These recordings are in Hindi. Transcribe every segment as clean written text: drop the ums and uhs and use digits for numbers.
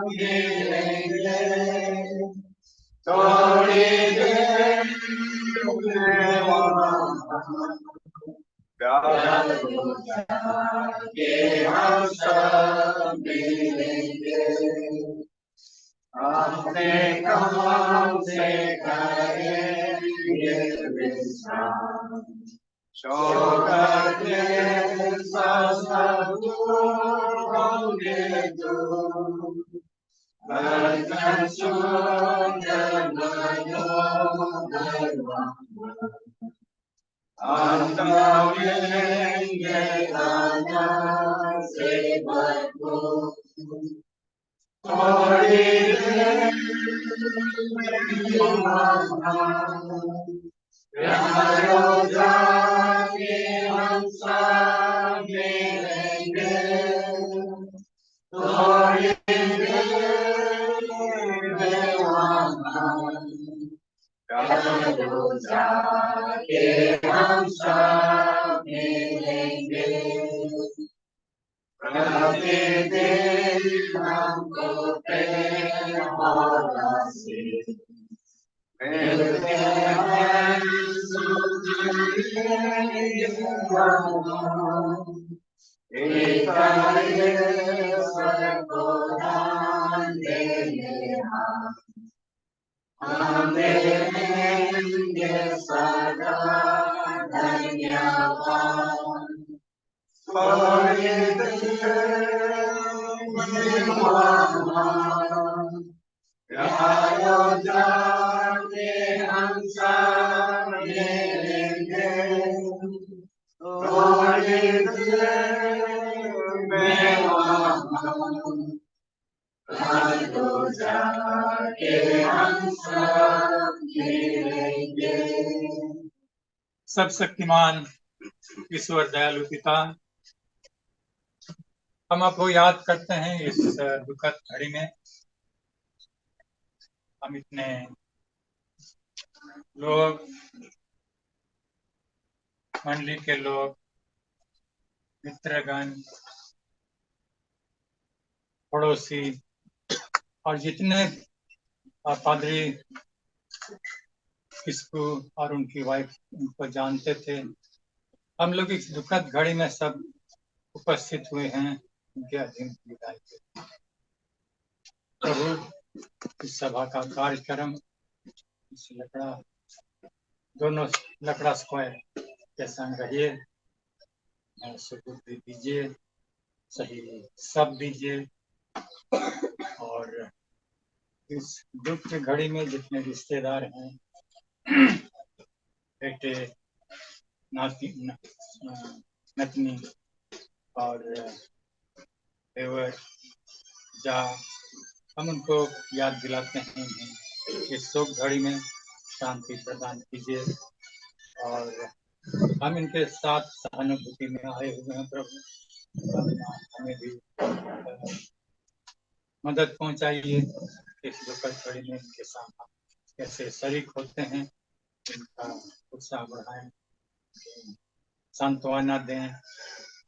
मिलेंगे थोड़ी देर में वहाँ प्यार हो जाके हम सब मिलेंगे अपने काम से करेंगे विश्राम शोकर के सब दूर होंगे दूर बर्तन शून्य अंदर मिलेंगे दाना से भरपूर थोड़ी देर प्यार हो जाके हम सब मिलेंगे थोड़ी देर में वहाँ प्यार हो जाके हम सब मिलेंगे प्रतिदिन हमको प्रेम और आशीष मिलते हैं को दान देंगे हम देंगे सदा धन्यवाद थोड़ी प्यार हो जाके हम सब मिलेंगे थोड़ी देर में प्यार हो जाके हम सब मिलेंगे। सब शक्तिमान ईश्वर दयालु पिता, हम आपको याद करते हैं इस दुखद घड़ी में। हम इतने लोग, मंडली के लोग, मित्रगण, पड़ोसी और जितने पादरी किसको और उनकी वाइफ उनको जानते थे, हम लोग इस दुखद घड़ी में सब उपस्थित हुए हैं उनके अधीन विदाई के। प्रभु इस सभा का कार्यक्रम इस लकड़ा दोनों लकड़ा स्क्वायर के संग रहिए, सुबुद्धि दीजिए, सही सब दीजिए और इस दुख की घड़ी में जितने रिश्तेदार हैं, बेटे, नाती, नतनी और देवर, जा, हम उनको याद दिलाते हैं इस शोक घड़ी में शांति प्रदान कीजिए और हम इनके साथ सहानुभूति में आए हुए हैं। प्रभु हमें भी मदद पहुंचाइए इस दुखद घड़ी में इनके साथ कैसे शरीक होते हैं, इनका उत्साह बढ़ाएं, सांत्वना दें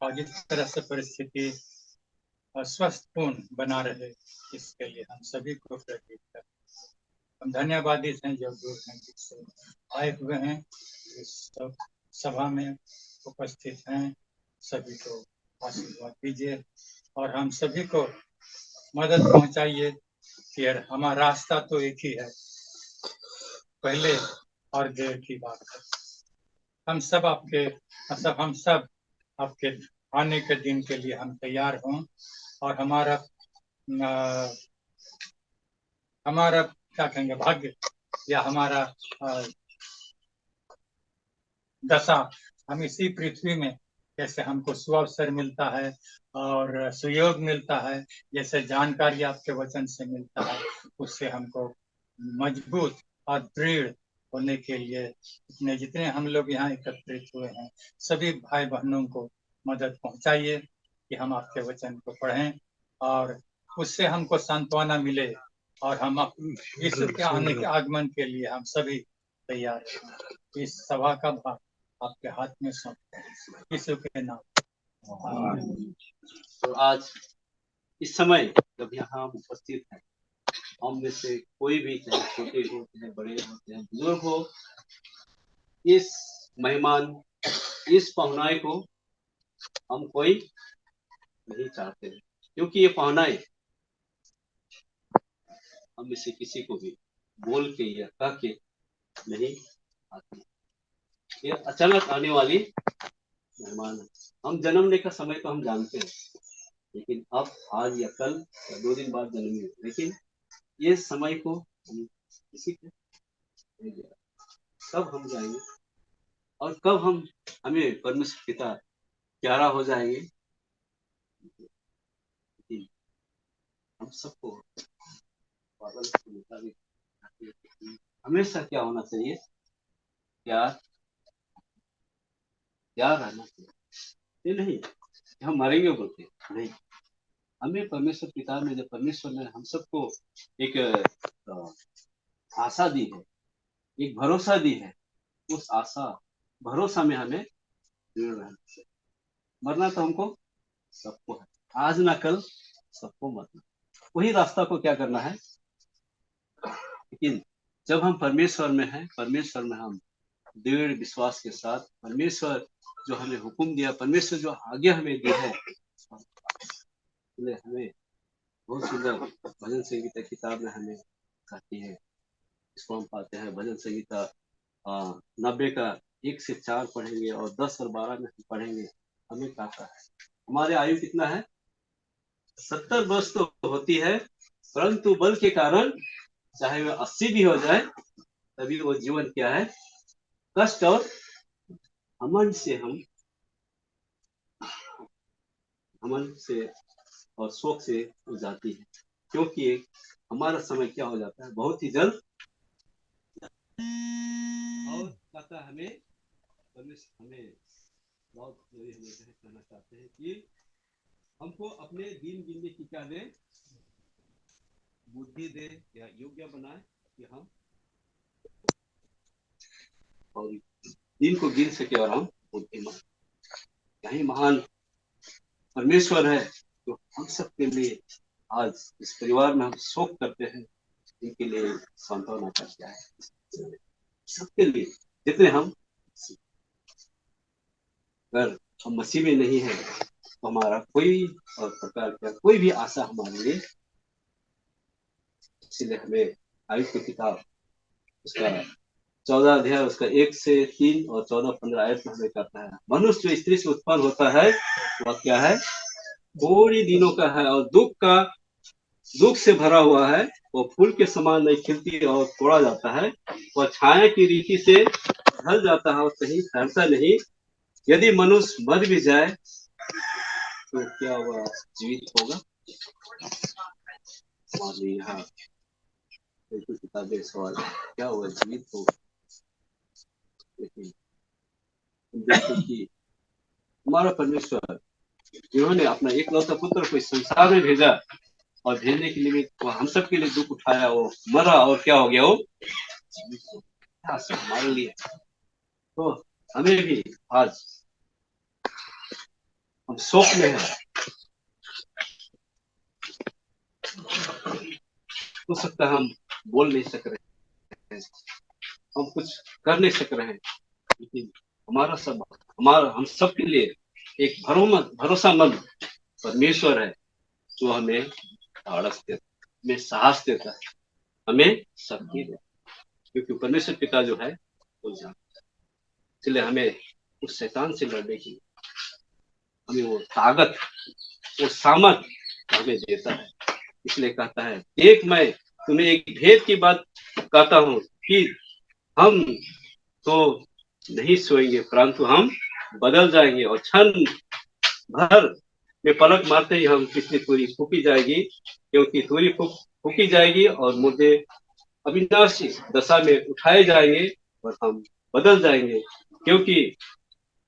और जिस तरह से परिस्थिति स्वस्थपूर्ण बना रहे इसके लिए हम सभी को प्रेरित करें। हम धन्यवादी हैं जो दूर नजदीक से आए हुए हैं, इस सभा में उपस्थित हैं, सभी को आशीर्वाद दीजिए और हम सभी को मदद पहुंचाइए कि हमारा रास्ता तो एक ही है, पहले और देर की बात है। हम सब आपके आने के दिन के लिए हम तैयार हों और हमारा क्या कहेंगे भाग्य या हमारा दशा, हम इसी पृथ्वी में कैसे हमको सुअवसर मिलता है और सुयोग मिलता है, जैसे जानकारी आपके वचन से मिलता है, उससे हमको मजबूत और दृढ़ होने के लिए जितने हम लोग यहाँ एकत्रित हुए हैं सभी भाई बहनों को मदद पहुंचाइए कि हम आपके वचन को पढ़ें और उससे हमको सांत्वना मिले और हम यीशु के आने के आगमन के लिए हम सभी तैयार हैं। इस सभा का भाग आपके हाथ में सौंपते हैं यीशु के नाम। तो आज इस समय जब यहाँ हम उपस्थित हैं, हम में से कोई भी, चाहे छोटे हो चाहे बड़े हो चाहे बुजुर्ग हो, इस मेहमान, इस पहुनाई को हम कोई नहीं चाहते हैं, क्योंकि ये पहुनाई हम में से किसी को भी बोल के या कह के नहीं आती। ये अचानक आने वाली मेहमान है। हम जन्मने का समय तो हम जानते हैं, लेकिन अब आज या कल या 2 दिन बाद जन्मेंगे, लेकिन ये समय को हम किसी को नहीं दे रहा। कब हम जाएंगे और कब हमें परमेश्वर पिता प्यारा हो जाएंगे, लेकिन हम सबको बादल के मुताबिक हमेशा क्या होना चाहिए, प्यार प्यार रहना चाहिए। ये नहीं कि हम मरेंगे बोलते, नहीं, हमें परमेश्वर पिता में, जब परमेश्वर ने हम सबको एक आशा दी है, एक भरोसा दी है, उस आशा भरोसा में हमें दृढ़ रहना चाहिए। मरना तो हमको सबको है, आज ना कल सबको मरना। वही रास्ता को क्या करना है, लेकिन जब हम परमेश्वर में हैं, परमेश्वर में हम दृढ़ विश्वास के साथ, परमेश्वर जो हमें हुक्म दिया, परमेश्वर जो आज्ञा हमें दी है, हमें बहुत सुंदर भजन संगीता किताब में हमें कहती है। इसको हम पाते हैं भजन संगीता 90 का 1 से 4 पढ़ेंगे और 10 और 12 में पढ़ेंगे। हमें कहता है, हमारे आयु कितना है, 70 वर्ष तो होती है, परंतु बल के कारण चाहे वह 80 भी हो जाए, तभी वो जीवन क्या है, कष्ट और घमंड से और शोक से हो जाती है, क्योंकि हमारा समय क्या हो जाता है, बहुत ही जल्द। और कहता हमें बहुत कहना चाहते हैं कि हमको अपने दिन गिनने की क्या दे, बुद्धि दे या योग्य बनाए कि हम और दिन को गिन सके और हम बुद्धिमान। यही महान परमेश्वर है जो हम सबके लिए आज इस परिवार में हम शोक करते हैं, इनके लिए सांत्वना करता है, सबके लिए। जितने हम अगर हम मसीह में नहीं है, तो हमारा कोई और प्रकार का कोई भी आशा हमारे लिए। इसलिए हमें आयुष की किताब उसका 14 अध्याय उसका 1 से 3 और 14-15 आयत में हमें कहता है, मनुष्य जो स्त्री से उत्पन्न होता है वह क्या है, थोड़ी दिनों का है और दुख से भरा हुआ है। वो फूल के समान नहीं खिलती और तोड़ा जाता है, वह छाया की रीति से ढल जाता है और कहीं ठहरता नहीं। यदि मनुष्य मर भी जाए तो क्या वह जीवित होगा। यहाँ किताबें सवाल, क्या वह जीवित होगा। लेकिन देखो कि हमारा परमेश्वर जिन्होंने अपना एकलौता पुत्र को इस संसार में भेजा और भेजने के लिए वो हम सब के लिए दुख उठाया, वो मरा और क्या हो गया, वो हमारे लिए। तो हमें भी आज हम शोक में हैं, हो सकता है हम बोल नहीं सक रहे हैं, हम कुछ कर नहीं सक रहे हैं, लेकिन हम सब के लिए एक भरोसामंद परमेश्वर है जो हमें साहस देता है, हमें साहस देता है, हमें शक्ति देता है, क्योंकि परमेश्वर पिता जो है वो जानता है। इसलिए हमें उस शैतान से लड़ने की हमें वो ताकत, वो सामर्थ हमें देता है। इसलिए कहता है, एक मैं तुम्हें एक भेद की बात कहता हूँ कि हम तो नहीं सोएंगे, परंतु हम बदल जाएंगे और क्षण भर में पलक मारते ही हम कितनी तुरी फूकी जाएगी, क्योंकि तुरी फूकी जाएगी और मुर्दे अविनाशी दशा में उठाए जाएंगे और हम बदल जाएंगे। क्योंकि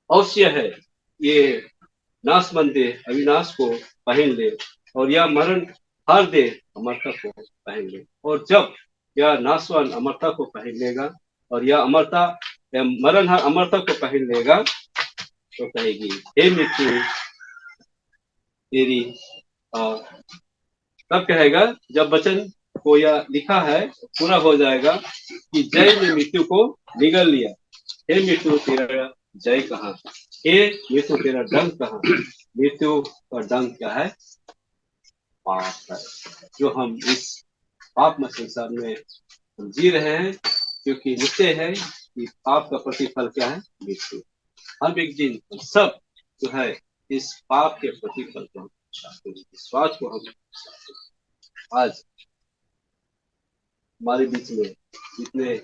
अवश्य है ये नाशमंद देह अविनाश को पहन ले और यह मरण हार दे अमरता को पहन ले। और जब यह नाशवान अमरता को पहन लेगा और यह मरण हार अमरता को पहन लेगा, तो कहेगी, हे मृत्यु तेरी और तब कहेगा जब वचन को यह लिखा है पूरा हो जाएगा कि जय ने मृत्यु को निगल लिया। हे मृत्यु तेरा जय कहाँ, हे मृत्यु तेरा डंक कहाँ। मृत्यु का डंक क्या है? पाप है। जो हम इस पाप में संसार में हम जी रहे हैं, क्योंकि निश्चय है कि पाप का प्रतिफल क्या है? मृत्यु। हम एक दिन हम सब जो है इस पाप के प्रतिफल को हम विश्वास को हम आज हमारे बीच में जितने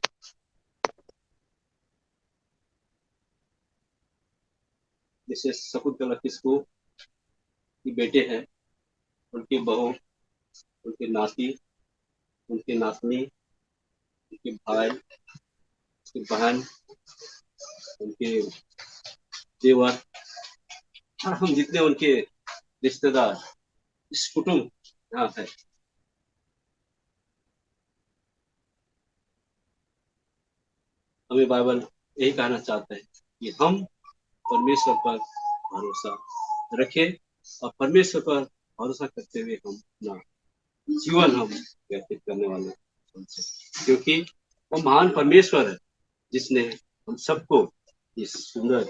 जैसे शकुंतला किसको की बेटे हैं, उनके बहू, उनके नाती, उनके नातनी, उनके भाई, उनके बहन, उनके देवर और हम जितने उनके रिश्तेदार इस कुटुंब यहाँ है, हमें बाइबल यही कहना चाहते हैं कि हम परमेश्वर पर भरोसा रखें और परमेश्वर पर भरोसा करते हुए हम अपना जीवन हम व्यतीत करने वाले हैं। क्योंकि वो महान परमेश्वर है जिसने हम सबको ये सुंदर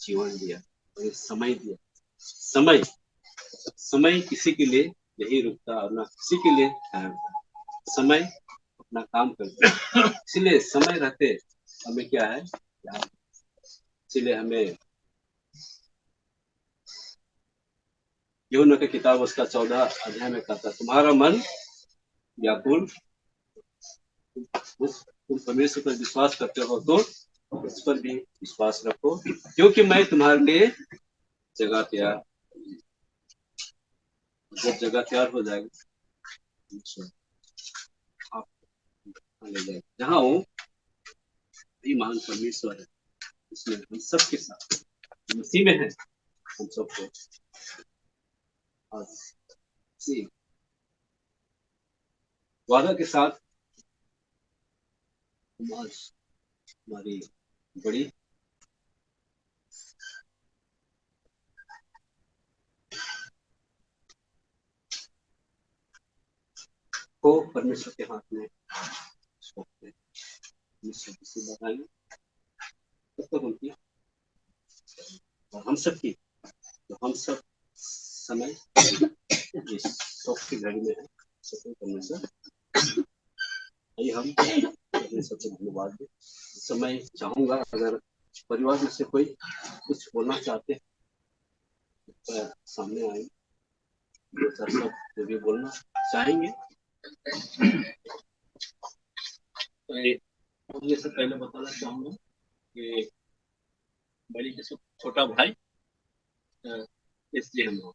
जीवन दिया और ये समय दिया। समय समय किसी के लिए नहीं रुकता और ना किसी के लिए ठहरता। समय अपना काम करता है, इसलिए समय रहते हमें क्या है, इसलिए हमें यूहन्ना की किताब उसका 14 अध्याय में कहता है तुम्हारा मन व्याकुल, तुम परमेश्वर पर विश्वास करते हो तो उस पर भी विश्वास रखो, क्योंकि मैं तुम्हारे लिए जगह तैयार, जब जगह तैयार हो जाएगी आप ले जाएगा जहाँ हो। ये महान परमेश्वर है, इसलिए हम सबके साथ मसीह में है, हम सबको आज वादा के साथ आज हमारी बड़ी को परमेश्वर के हाथ में सौंपते हैं। बताएंगे तब तक उनकी और हम सब की, तो हम सब समय इस शौक की घड़ी में है परमेश्वर, आइए हम परमेश्वर को धन्यवाद दें। समय चाहूंगा अगर परिवार में से कोई कुछ बोलना चाहते हैं तो सामने आए, दो चार सब जो भी बोलना चाहेंगे। तो ये सब पहले बताना चाहूंगा कि बड़ी जैसे छोटा भाई इसलिए हम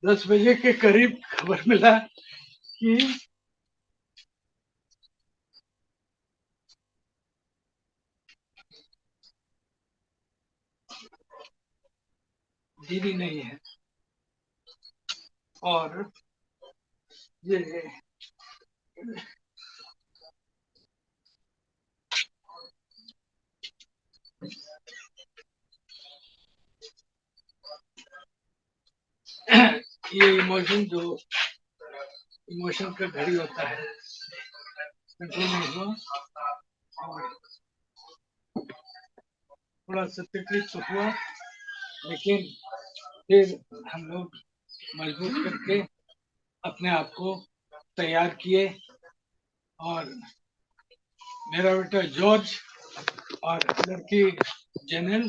10 बजे के करीब खबर मिला कि दीदी नहीं है और ये इमोशन का घड़ी होता है, कंट्रोल नहीं हुआ और थोड़ा सा तकलीफ तो हुआ, लेकिन फिर हम लोग मजबूत करके अपने आप को तैयार किए और मेरा बेटा जॉर्ज और लड़की जेनल,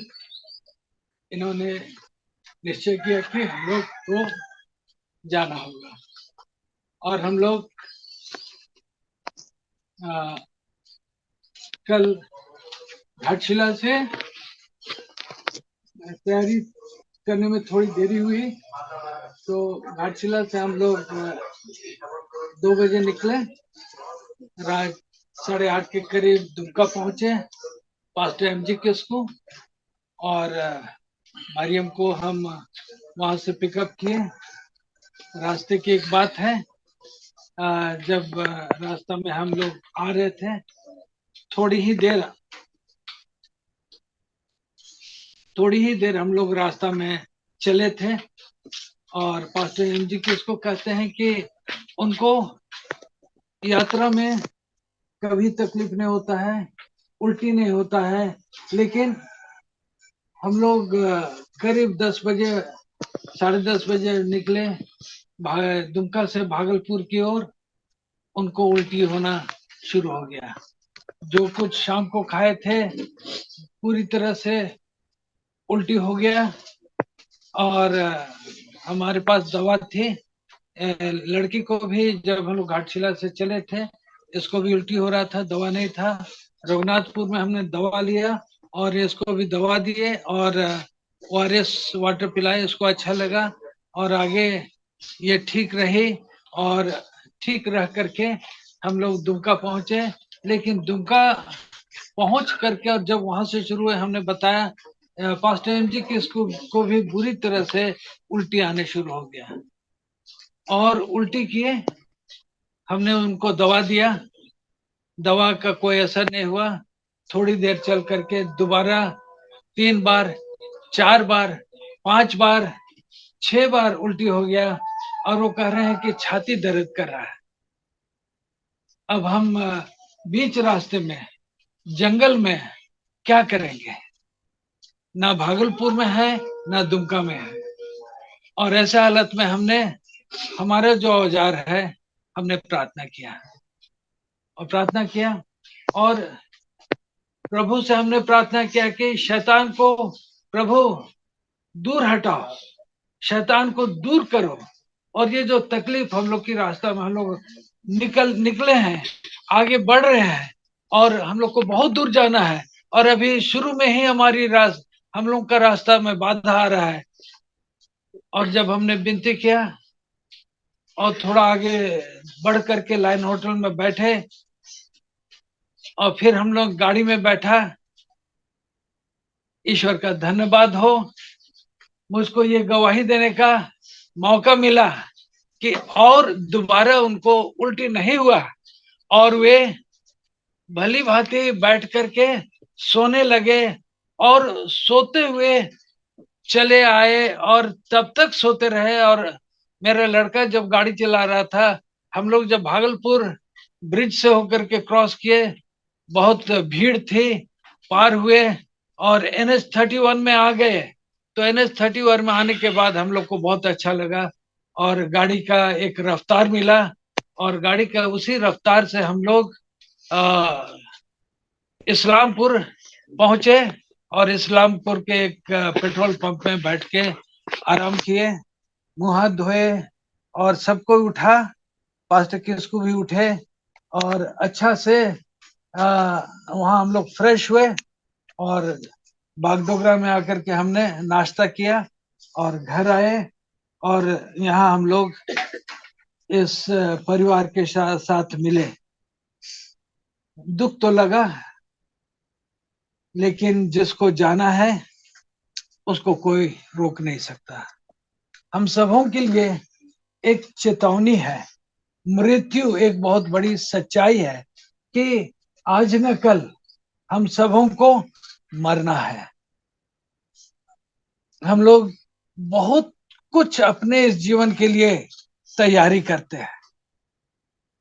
इन्होंने निश्चय किया कि हम लोग को जाना होगा और हम लोग कल घाटशिला से तैयारी करने में थोड़ी देरी हुई, तो घाटशिला से हम लोग 2 बजे निकले, रात 8:30 के करीब दुमका पहुंचे पास्टर एमजी के स्कूल, और मरियम को हम वहां से पिकअप किए। रास्ते की एक बात है, जब रास्ता में हम लोग आ रहे थे, थोड़ी ही देर हम लोग रास्ता में चले थे और पास्टर एम जी किसको कहते हैं कि उनको यात्रा में कभी तकलीफ नहीं होता है, उल्टी नहीं होता है, लेकिन हम लोग करीब 10 बजे 10:30 बजे निकले दुमका से भागलपुर की ओर, उनको उल्टी होना शुरू हो गया। जो कुछ शाम को खाए थे पूरी तरह से उल्टी हो गया। और हमारे पास दवा थी, लड़की को भी जब हम लोग घाटशिला से चले थे इसको भी उल्टी हो रहा था, दवा नहीं था। रघुनाथपुर में हमने दवा लिया और इसको भी दवा दिए और ORS वाटर पिलाए, इसको अच्छा लगा और आगे ये ठीक रही। और ठीक रह करके हम लोग दुमका पहुंचे। लेकिन दुमका पहुंच करके और जब वहां से शुरू हुए, हमने बताया पास्टर एम जी को भी बुरी तरह से उल्टी आने शुरू हो गया और उल्टी किए। हमने उनको दवा दिया, दवा का कोई असर नहीं हुआ। थोड़ी देर चल करके दोबारा 3 बार, 4 बार, 5 बार, 6 बार उल्टी हो गया और वो कह रहे हैं कि छाती दर्द कर रहा है। अब हम बीच रास्ते में जंगल में क्या करेंगे, ना भागलपुर में है ना दुमका में है। और ऐसे हालत में हमने हमारा जो औजार है हमने प्रार्थना किया और प्रभु से हमने प्रार्थना किया कि शैतान को प्रभु दूर हटाओ, शैतान को दूर करो। और ये जो तकलीफ हम लोग की रास्ता में हम लोग निकले हैं, आगे बढ़ रहे हैं और हम लोग को बहुत दूर जाना है और अभी शुरू में ही हम लोग का रास्ता में बाधा आ रहा है। और जब हमने विनती किया और थोड़ा आगे बढ़ करके लाइन होटल में बैठे और फिर हम लोग गाड़ी में बैठा, ईश्वर का धन्यवाद हो, मुझको ये गवाही देने का मौका मिला कि और दोबारा उनको उल्टी नहीं हुआ और वे भली भांति बैठ करके सोने लगे और सोते हुए चले आए और तब तक सोते रहे। और मेरा लड़का जब गाड़ी चला रहा था, हम लोग जब भागलपुर ब्रिज से होकर के क्रॉस किए, बहुत भीड़ थी, पार हुए और NH-31 में आ गए। तो NH-31 में आने के बाद हम लोग को बहुत अच्छा लगा और गाड़ी का एक रफ्तार मिला और गाड़ी का उसी रफ्तार से हम लोग इस्लामपुर पहुंचे और इस्लामपुर के एक पेट्रोल पंप में बैठ के आराम किए, मुंह हाथ धोए और सबको उठा, पास्टर किसको भी उठे और अच्छा से वहां हम लोग फ्रेश हुए और बागडोगरा में आकर के हमने नाश्ता किया और घर आए। और यहाँ हम लोग इस परिवार के साथ मिले। दुख तो लगा, लेकिन जिसको जाना है उसको कोई रोक नहीं सकता। हम सबों के लिए एक चेतावनी है, मृत्यु एक बहुत बड़ी सच्चाई है कि आज न कल हम सबों को मरना है। हम लोग बहुत कुछ अपने इस जीवन के लिए तैयारी करते हैं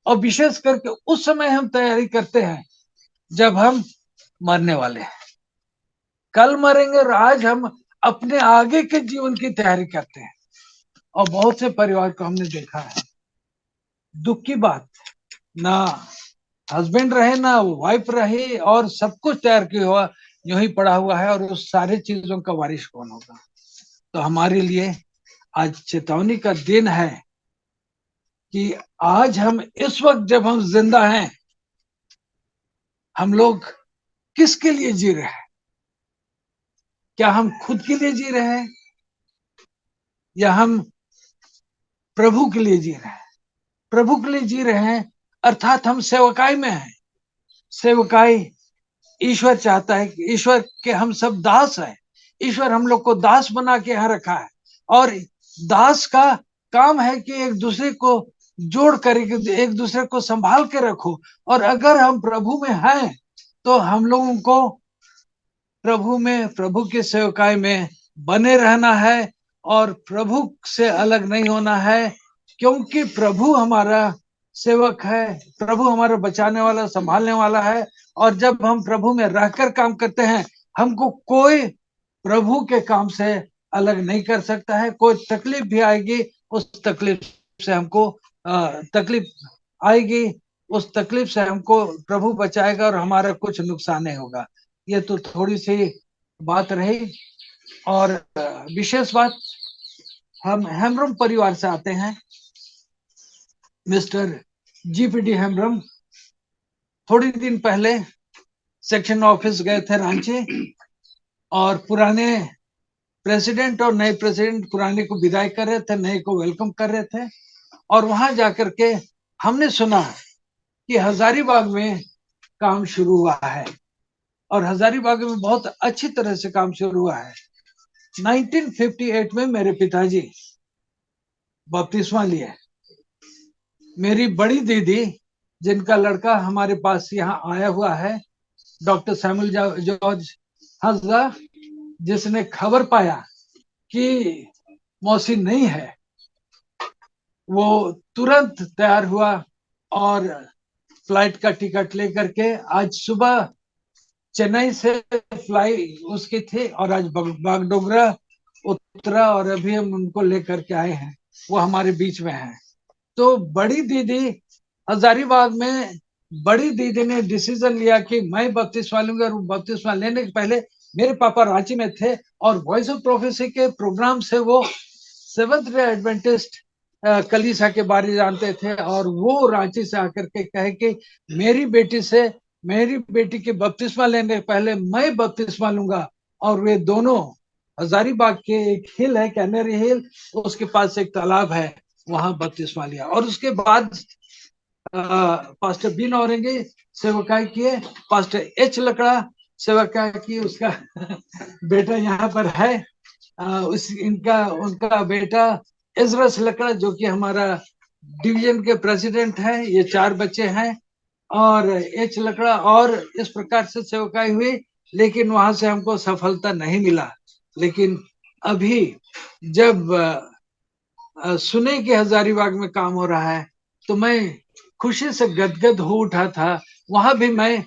और विशेष करके उस समय हम तैयारी करते हैं जब हम मरने वाले हैं। कल मरेंगे और आज हम अपने आगे के जीवन की तैयारी करते हैं। और बहुत से परिवार को हमने देखा है, दुख की बात, ना हस्बैंड रहे ना वाइफ रही और सब कुछ तैयार किया हुआ यूं ही पड़ा हुआ है और उस सारे चीजों का वारिश कौन होगा। तो हमारे लिए आज चेतावनी का दिन है कि आज हम इस वक्त जब हम जिंदा हैं, हम लोग किसके लिए जी रहे हैं? क्या हम खुद के लिए जी रहे हैं या हम प्रभु के लिए जी रहे हैं? प्रभु के लिए जी रहे हैं अर्थात हम सेवकाई में हैं। सेवकाई ईश्वर चाहता है कि ईश्वर के हम सब दास हैं। ईश्वर हम लोग को दास बना के यहाँ रखा है और दास का काम है कि एक दूसरे को जोड़ कर एक दूसरे को संभाल के रखो। और अगर हम प्रभु में हैं तो हम लोगों को प्रभु में, प्रभु की सेवकाई में बने रहना है और प्रभु से अलग नहीं होना है, क्योंकि प्रभु हमारा सेवक है, प्रभु हमारा बचाने वाला, संभालने वाला है। और जब हम प्रभु में रहकर काम करते हैं, हमको कोई प्रभु के काम से अलग नहीं कर सकता है। कोई तकलीफ भी आएगी, उस तकलीफ से हमको तकलीफ आएगी, उस तकलीफ से हमको प्रभु बचाएगा और हमारा कुछ नुकसान नहीं होगा। ये तो थोड़ी सी बात रही। और विशेष बात, हम हेम्ब्रम परिवार से आते हैं। मिस्टर जीपीडी हेम्ब्रम थोड़ी दिन पहले सेक्शन ऑफिस गए थे रांची, और पुराने प्रेसिडेंट और नए प्रेसिडेंट, पुराने को विदाई कर रहे थे, नए को वेलकम कर रहे थे। और वहां जाकर के हमने सुना कि हजारीबाग में काम शुरू हुआ है, और हजारीबाग में बहुत अच्छी तरह से काम शुरू हुआ है। 1958 में मेरे पिताजी बपतिस्मा लिए। मेरी बड़ी दीदी, जिनका लड़का हमारे पास यहाँ आया हुआ है, डॉक्टर सैमुअल जॉर्ज हंसदा, जिसने खबर पाया कि मौसी नहीं है, वो तुरंत तैयार हुआ और फ्लाइट का टिकट लेकर के आज सुबह चेन्नई से फ्लाइट उसकी थी, और आज बागडोगरा उतरा, और अभी हम उनको लेकर के आए हैं। वो हमारे बीच में है। तो बड़ी दीदी हजारीबाग में, बड़ी दीदी ने डिसीजन लिया कि मैं बपतिस्मा लूंगा। और बपतिस्मा लेने के पहले मेरे पापा रांची में थे, और वॉइस ऑफ प्रोफेसी के प्रोग्राम से वो सेवंथ डे एडवेंटिस्ट कलीसिया के बारे जानते थे। और वो रांची से आकर के कहे कि मेरी बेटी के बपतिस्मा लेने के पहले मैं बपतिस्मा लूंगा। और वे दोनों हजारीबाग के एक हिल है, कैनरी हिल, उसके पास एक तालाब है, वहां बपतिस्मा लिया। और उसके बाद पास्टर बीन औरंगी सेवकाई किए, पास्टर एच लकड़ा सेवकाई की। उसका बेटा यहाँ पर है, उनका बेटा इजरस लकड़ा, जो कि हमारा डिवीजन के प्रेसिडेंट है। ये 4 बच्चे हैं, और एच लकड़ा, और इस प्रकार से सेवकाई हुई। लेकिन वहां से हमको सफलता नहीं मिला। लेकिन अभी जब सुने कि हजारीबाग में काम हो रहा है, तो मैं खुशी से गदगद हो उठा था। वहां भी मैं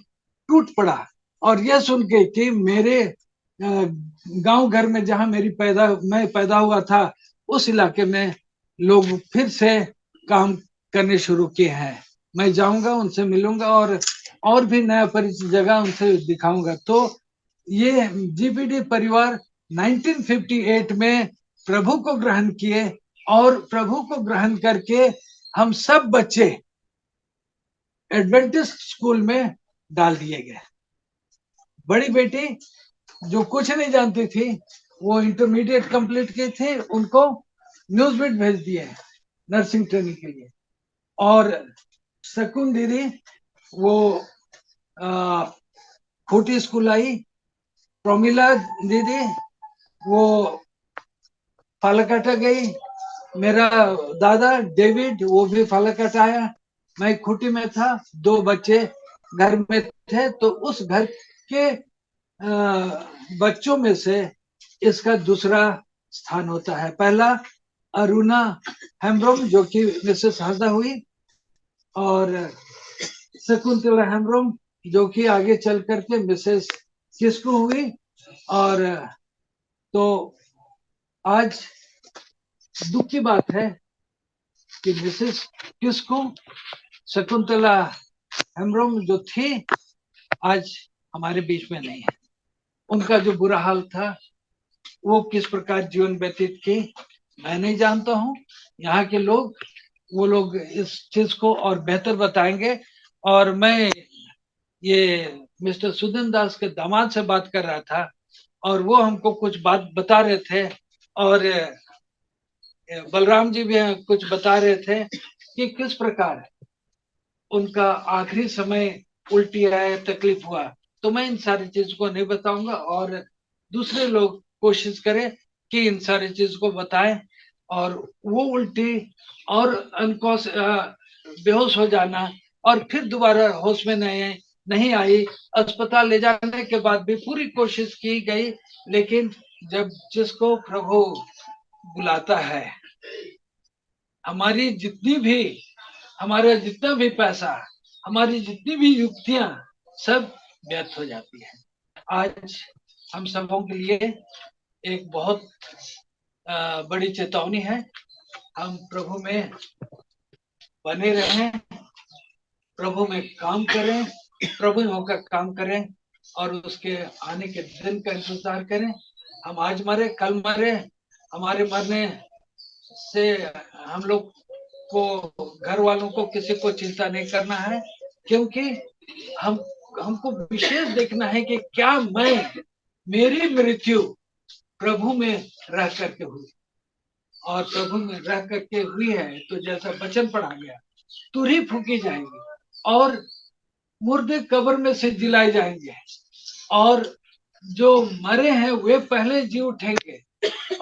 टूट पड़ा, और यह सुन के कि मेरे गांव घर में, जहां मैं पैदा हुआ था, उस इलाके में लोग फिर से काम करने शुरू किए हैं। मैं जाऊंगा, उनसे मिलूंगा, और भी नया परिचित जगह उनसे दिखाऊंगा। तो ये जीपीडी परिवार 1958 में प्रभु को ग्रहण किए, और प्रभु को ग्रहण करके हम सब बच्चे एडवेंटिस्ट स्कूल में डाल दिए गए। बड़ी बेटी, जो कुछ नहीं जानती थी, वो इंटरमीडिएट कंप्लीट की थी, उनको न्यूज़बिट भेज दिए नर्सिंग ट्रेनिंग के लिए। और शकुन दीदी, वो खूटी स्कूल आई। प्रोमिला दीदी, वो फालाकाटा गई। मेरा दादा डेविड, वो भी फालाकाट आया। मैं खूटी में था, 2 बच्चे घर में थे। तो उस घर के बच्चों में से इसका दूसरा स्थान होता है। पहला अरुणा हेम्ब्रम, जो कि मिसेस हंसदा हुई, और शकुंतला हेम्ब्रम, जो कि आगे चल करके मिसेस किस्कू हुई। और तो आज दुख की बात है कि मिसेस किस्कू, शकुंतला हेम्ब्रम जो थी, आज हमारे बीच में नहीं है। उनका जो बुरा हाल था, वो किस प्रकार जीवन व्यतीत की, मैं नहीं जानता हूँ। यहाँ के लोग, वो लोग इस चीज को और बेहतर बताएंगे। और मैं ये मिस्टर सुदन दास के दामाद से बात कर रहा था, और वो हमको कुछ बात बता रहे थे, और बलराम जी भी कुछ बता रहे थे कि किस प्रकार उनका आखिरी समय उल्टी आया, तकलीफ हुआ। तो मैं इन सारी चीज को नहीं बताऊंगा, और दूसरे लोग कोशिश करें कि इन सारी चीज को बताएं। और वो उल्टी और अनकॉस बेहोश हो जाना, और फिर दोबारा होश में नहीं आई, अस्पताल ले जाने के बाद भी पूरी कोशिश की गई। लेकिन जब जिसको प्रभु बुलाता है, हमारा जितना भी पैसा, हमारी जितनी भी युक्तियां सब व्यर्थ हो जाती है। आज हम सबों के लिए एक बहुत बड़ी चेतावनी है। हम प्रभु में बने रहें, प्रभु में काम करें, प्रभु होकर काम करें और उसके आने के दिन का इंतजार करें। हम आज मरे कल मरे, हमारे मरने से हम लोग को, घर वालों को, किसी को चिंता नहीं करना है, क्योंकि हमको विशेष देखना है कि क्या मेरी मृत्यु प्रभु में रह करके हुई, और प्रभु में रह करके हुई है तो जैसा वचन पढ़ा गया, तुरही फूकी जाएंगी और मुर्दे कब्र में से जिलाए जाएंगे, और जो मरे हैं वे पहले जी उठेंगे,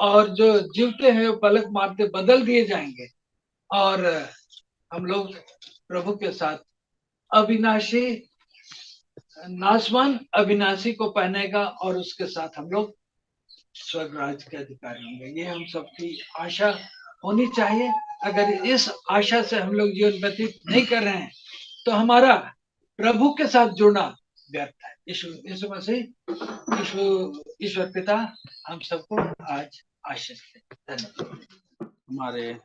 और जो जीवते हैं वो पलक मारते बदल दिए जाएंगे, और हम लोग प्रभु के साथ अविनाशी, नाशवान अविनाशी को पहनेगा, और उसके साथ हम लोग स्वर्ग राज्य के अधिकारी होंगे। ये हम सबकी आशा होनी चाहिए। अगर इस आशा से हम लोग जीवन व्यतीत नहीं कर रहे हैं तो हमारा प्रभु के साथ जुड़ना व्यर्थ है। यीशु मसीह, ईश्वर पिता हम सबको आज आशीष दे। धन्यवाद। हमारे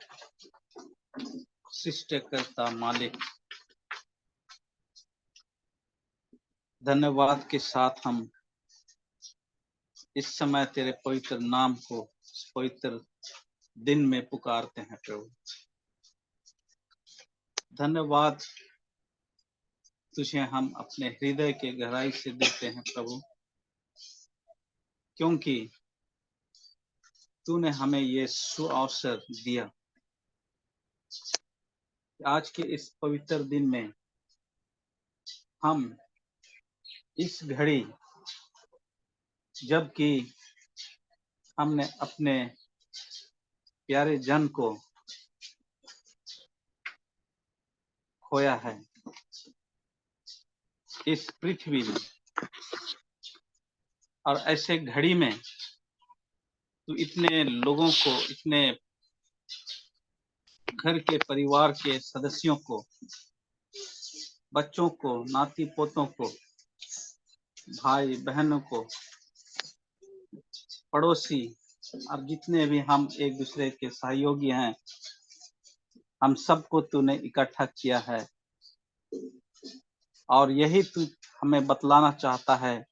सृष्टिकर्ता मालिक, धन्यवाद के साथ हम इस समय तेरे पवित्र नाम को इस पवित्र दिन में पुकारते हैं प्रभु। धन्यवाद तुझे हम अपने हृदय के गहराई से देते हैं प्रभु, क्योंकि तूने हमें ये सुअवसर दिया। आज के इस पवित्र दिन में हम इस घड़ी, जबकि हमने अपने प्यारे जन को खोया है इस पृथ्वी में, और ऐसे घड़ी में तू इतने लोगों को, इतने घर के परिवार के सदस्यों को, बच्चों को, नाती पोतों को, भाई बहनों को, पड़ोसी, अब जितने भी हम एक दूसरे के सहयोगी हैं, हम सबको तूने इकट्ठा किया है, और यही तू हमें बतलाना चाहता है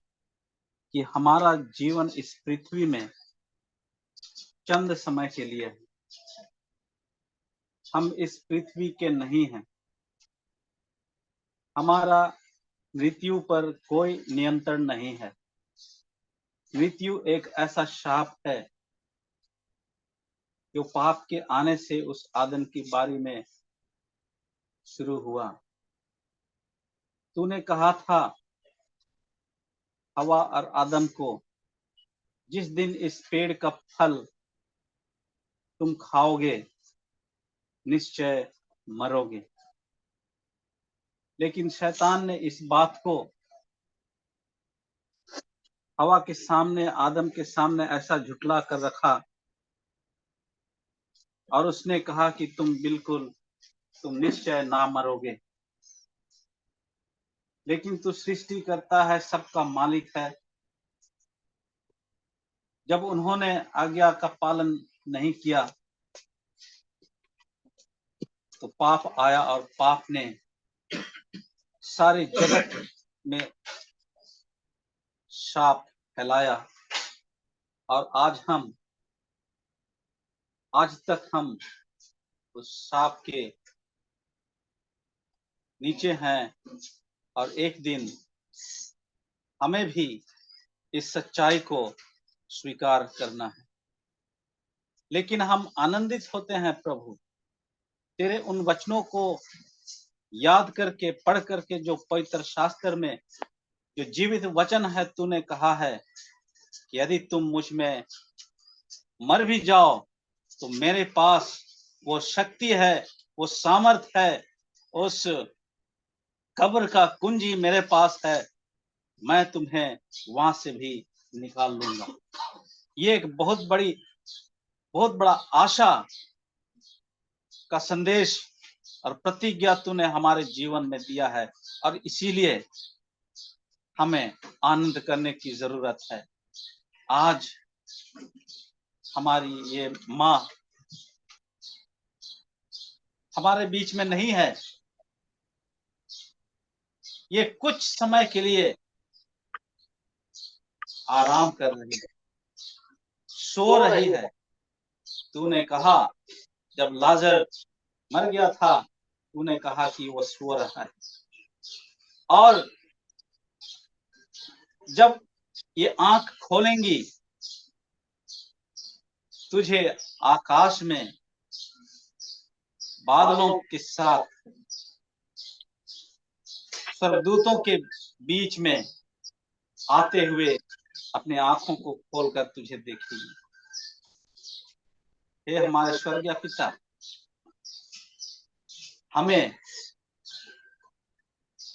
कि हमारा जीवन इस पृथ्वी में चंद समय के लिए है। हम इस पृथ्वी के नहीं हैं। हमारा मृत्यु पर कोई नियंत्रण नहीं है। मृत्यु एक ऐसा शाप है जो पाप के आने से उस आदम की बारी में शुरू हुआ। तूने कहा था हवा और आदम को, जिस दिन इस पेड़ का फल तुम खाओगे निश्चय मरोगे। लेकिन शैतान ने इस बात को हवा के सामने, आदम के सामने ऐसा झुटला कर रखा, और उसने कहा कि तुम निश्चय ना मरोगे। लेकिन तू सृष्टि करता है, सबका मालिक है। जब उन्होंने आज्ञा का पालन नहीं किया तो पाप आया, और पाप ने सारे जगत में शाप फैलाया, और आज तक हम उस शाप के नीचे हैं, और एक दिन हमें भी इस सच्चाई को स्वीकार करना है। लेकिन हम आनंदित होते हैं प्रभु, तेरे उन वचनों को याद करके, पढ़ करके, जो पवित्र शास्त्र में जो जीवित वचन है। तूने कहा है कि यदि तुम मुझ में मर भी जाओ तो मेरे पास वो शक्ति है, वो सामर्थ है, उस कब्र का कुंजी मेरे पास है, मैं तुम्हें वहां से भी निकाल लूंगा। ये एक बहुत बड़ी बहुत बड़ा आशा का संदेश और प्रतिज्ञा तूने हमारे जीवन में दिया है, और इसीलिए हमें आनंद करने की जरूरत है। आज हमारी ये माँ हमारे बीच में नहीं है, ये कुछ समय के लिए आराम कर रही है, सो रही है। तूने कहा जब लाजर मर गया था, तूने कहा कि वो सो रहा है, और जब ये आंख खोलेंगी तुझे आकाश में बादलों के साथ स्वर्गदूतों के बीच में आते हुए अपने आंखों को खोलकर तुझे देखेगी। हे हमारे स्वर्गीय पिता, हमें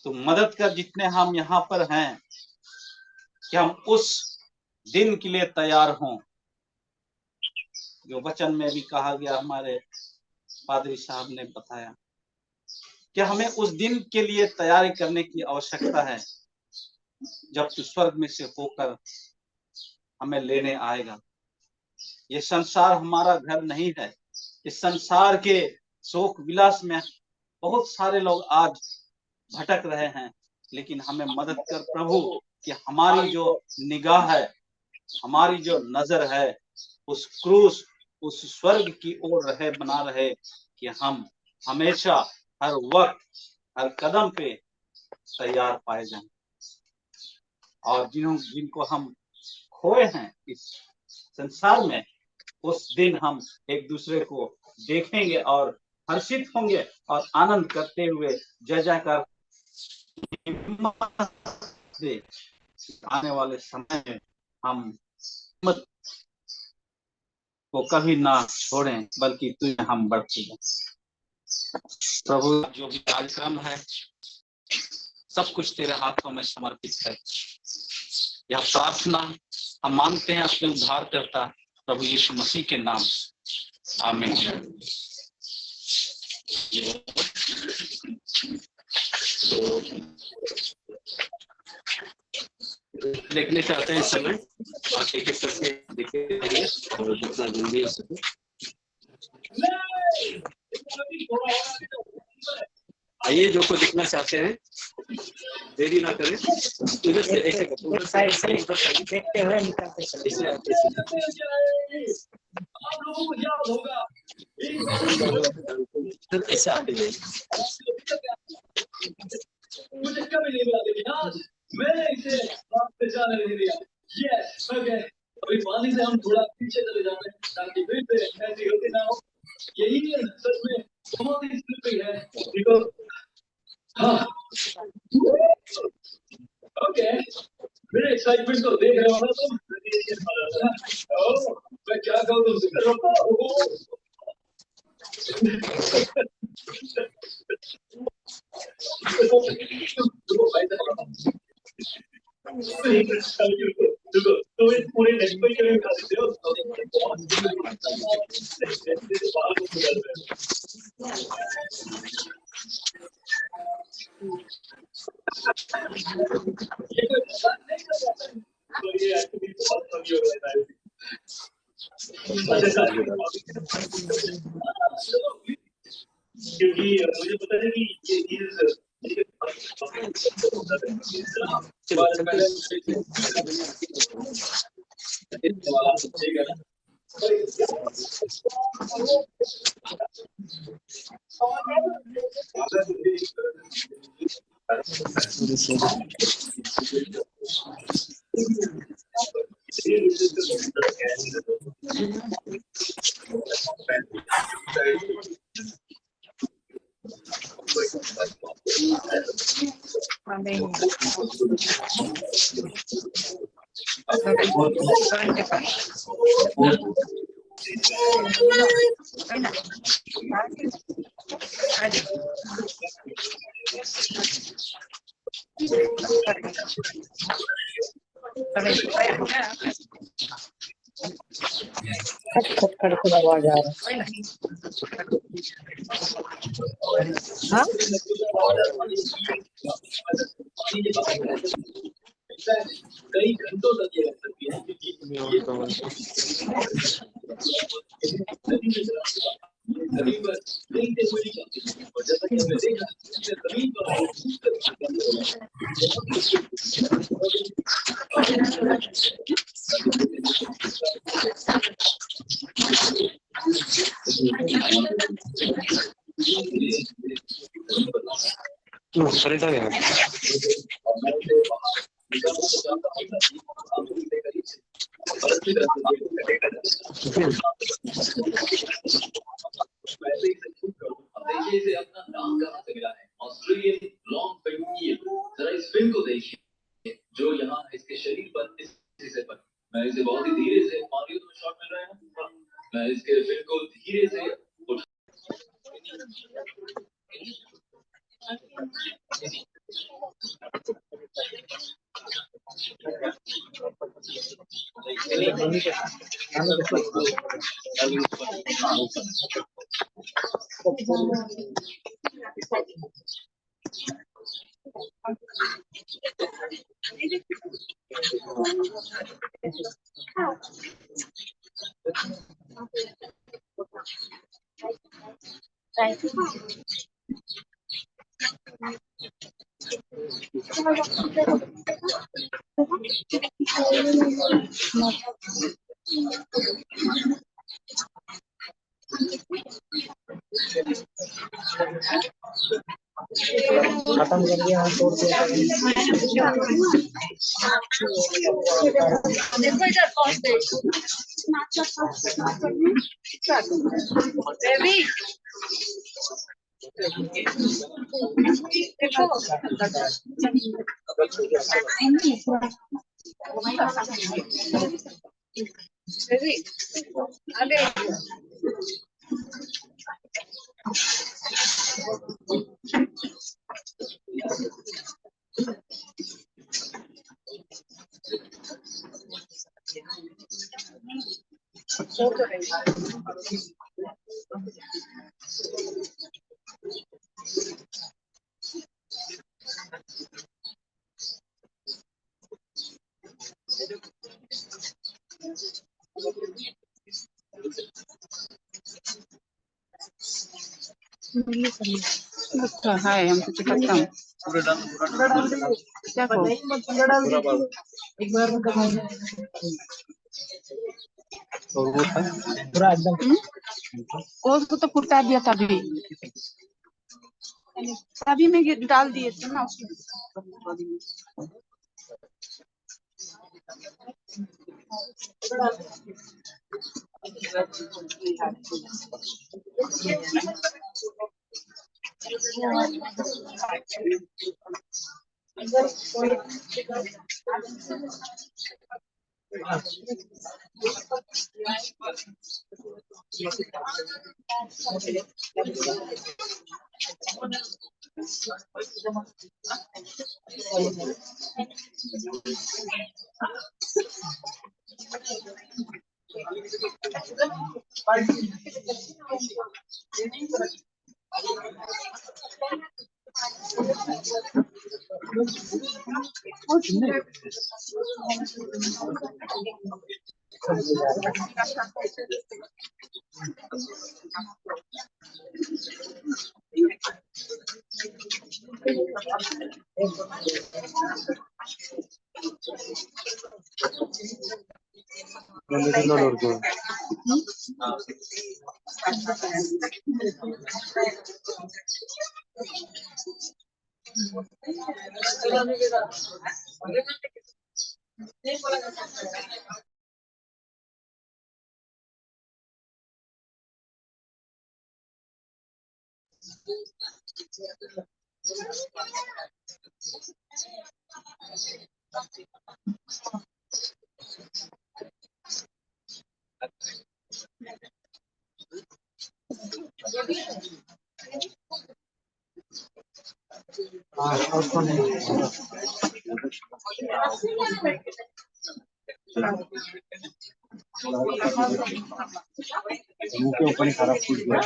तो मदद कर जितने हम यहाँ पर हैं, कि हम उस दिन के लिए तैयार हों जो वचन में भी कहा गया। हमारे पादरी साहब ने बताया कि हमें उस दिन के लिए तैयारी करने की आवश्यकता है जब तू स्वर्ग में से होकर हमें लेने आएगा। ये संसार हमारा घर नहीं है। इस संसार के शोक विलास में बहुत सारे लोग आज भटक रहे हैं, लेकिन हमें मदद कर प्रभु कि हमारी जो निगाह है, हमारी जो नजर है, उस क्रूस, उस स्वर्ग की ओर रहे, बना रहे, कि हम हमेशा, हर वक्त, हर कदम पे तैयार पाए जाएं। और जिनको हम खोए हैं इस संसार में, उस दिन हम एक दूसरे को देखेंगे और हर्षित होंगे और आनंद करते हुए जय जयकार आने वाले समय में हम मत को कभी ना छोड़ें, बल्कि तुझे हम बढ़ते जाएं। प्रभु, जो भी कार्यक्रम है सब कुछ तेरे हाथों में समर्पित है। यह प्रार्थना हम मांगते हैं अपने उद्धारकर्ता प्रभु यीशु मसीह के नाम। आमीन। देखने चाहते हैं इस समय, और एक एक करके देखते रहिए और जितना जल्दी हो सके। आइए, जो को देखना चाहते हैं देरी ना करें, इधर से ऐसे देखते हुए निकलते चले। आप लोगों को याद होगा ऐसा मुझे कभी नहीं मिला, लेकिन आज मैंने इसे वापस जाने नहीं दिया। यस, ओके, अभी पानी से हम थोड़ा पीछे चले जाते हैं ताकि फिर से ऐसी गलती ना हो। यही सच में बहुत ही स्लिपरी है, देखो। हाँ, ओके, मेरे एक्साइटमेंट को देख रहे हो ना तुम? मैं क्या कहूँ तुमसे, तो पूरे नेशनल के लिए खा देते हो। ये एक्चुअली बहुत फनी हो रहा है। क्योंकि मुझे पता है कि ये खटखट खट आवाज आ रहा है। हाँ? कई घंटों तक ये रह सकती है क्योंकि जमीन पर देखते हुए नहीं चलती और जैसा कि हमने देखा जमीन देखिए इसे अपना नाम कहाँ से मिला है ऑस्ट्रेलियन लॉन्ग फिल्म ईल। जरा इस फिल्म को देखिए जो यहाँ इसके शरीर पर इस हिस्से पर मैं इसे बहुत ही धीरे से ऑडियो में शॉट मिल रहा है ना मैं इसके फिल्म को धीरे से खत्म कर दिया, तोड़ दिया। देखो इधर कौन से बेबी बेबी आगे अच्छा है हमको चिपकता हूँ देखो एक बार में पूरा एकदम उसको तो कुर्ता दिया तभी तभी में डाल दिए थे ना उसमें मुंह के ऊपर ही सारा फूट गया।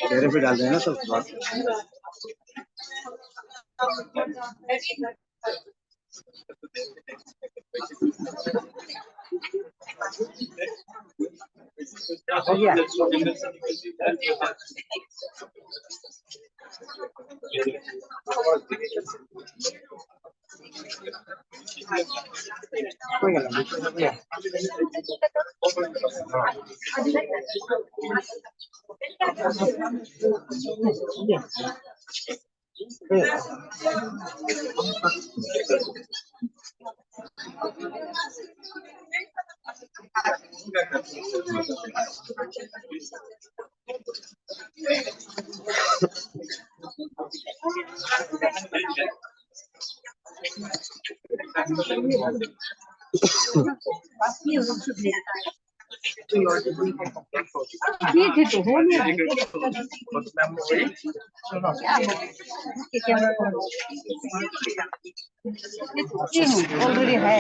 चेहरे पे डाल देना तो बात हो गया। कोई गल नहीं, हो गया। ठीक है तो हो गया। क्या ऑलरेडी है।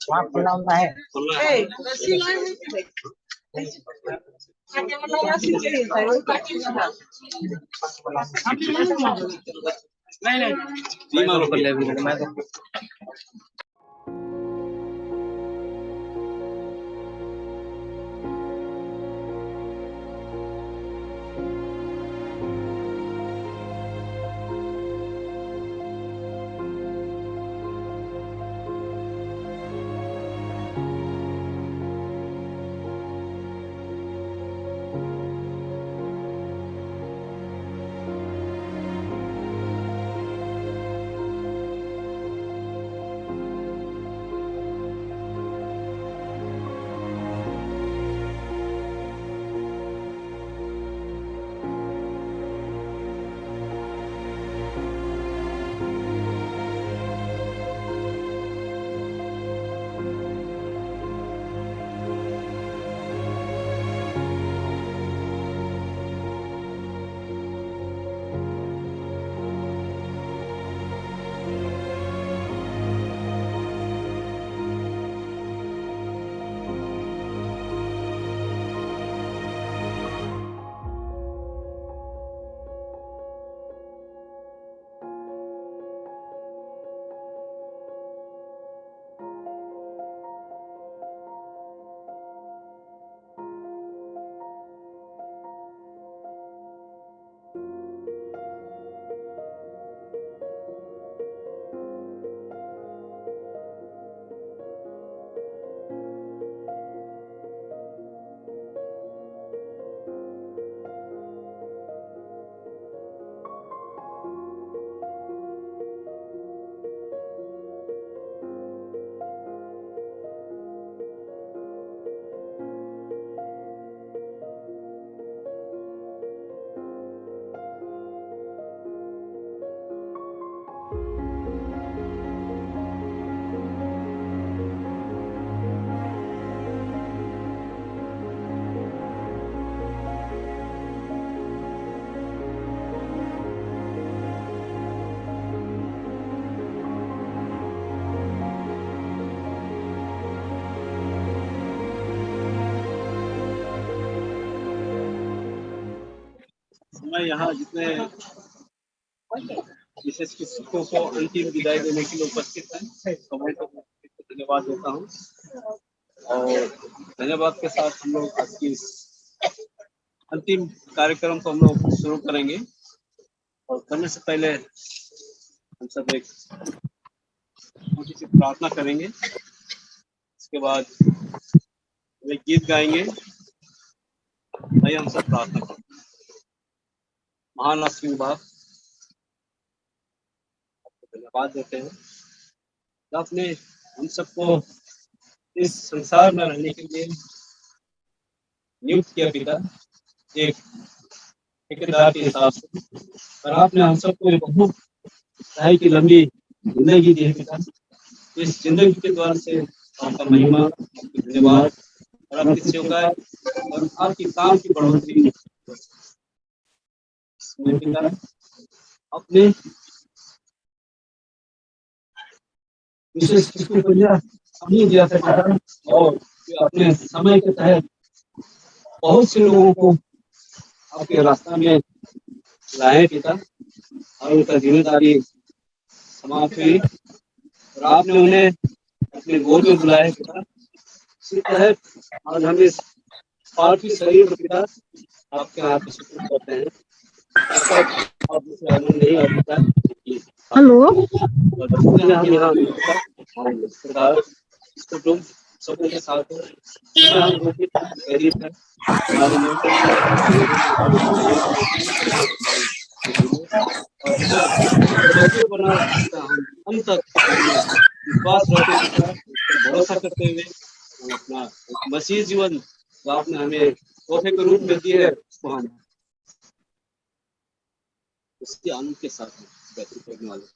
वहाँ खुला होता है। मैं यहाँ जितने विशेष शिक्षकों को अंतिम विदाई देने के लिए उपस्थित हैं सबों को धन्यवाद देता हूँ और धन्यवाद के साथ हम लोग आज की इस अंतिम कार्यक्रम को हम लोग शुरू करेंगे और करने से पहले हम सब एक छोटी सी प्रार्थना करेंगे। इसके बाद एक गीत गाएंगे। आइए हम सब प्रार्थना करें। महान आशीर्वाद बाप धन्यवाद देते हैं आपने हम सबको इस संसार में रहने के लिए नियुक्त किया पिता। एक ठेकेदार के हिसाब से, और आपने हम सबको एक बहुत सहाय की लंबी जिंदगी दी है पिता। इस जिंदगी के द्वारा से आपका महिमा, आपकी धन्यवाद और आपकी सेवकाई और आपकी काम की बढ़ोतरी इसमें पिता अपने विशेष किसको दिया, हमें दिया था पिता, और अपने समय के तहत बहुत से लोगों को आपके रास्ता में लाए पिता, और उनका जिम्मेदारी समाप्त हुई और आपने उन्हें अपने गोद में बुलाया पिता। इसी तहत आज हम इस पार्थिव शरीर को पिता आपके हाथ में सुपुर्द करते हैं। अब दूसरा आनंद नहीं और पिता हेलो और दूसरे हम यहाँ पिता इसको तुम सबों के साथ हो, हम गरीब है हमारे में बना हम अंत तक विश्वास रखते हुए, भरोसा करते हुए हम अपना मसीह जीवन जो आपने हमें तोहफे के रूप में दिए है उसको हम उसके आनंद के साथ व्यतीत करने वाले हैं।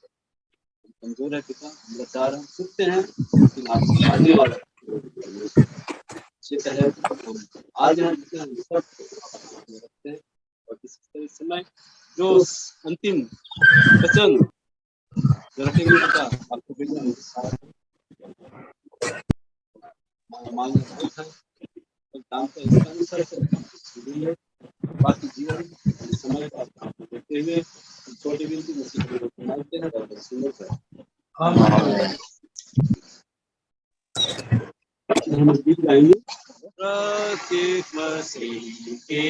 हम कमजोर है पिता, हम लाचार हैं, सुनते हैं, लेकिन आप आने वाला इसी तरह हम आज हम सब रखते हैं और इस समय जो अंतिम वचन रखेंगे पिता आपको बिल्कुल मान है काम का इसका अनुसार से बाकी जीवन समय का देखते हुए छोटे बिंदु मसीह को मानते हैं और सुंदर हम गीत गाएंगे। प्रत्येक मसीह के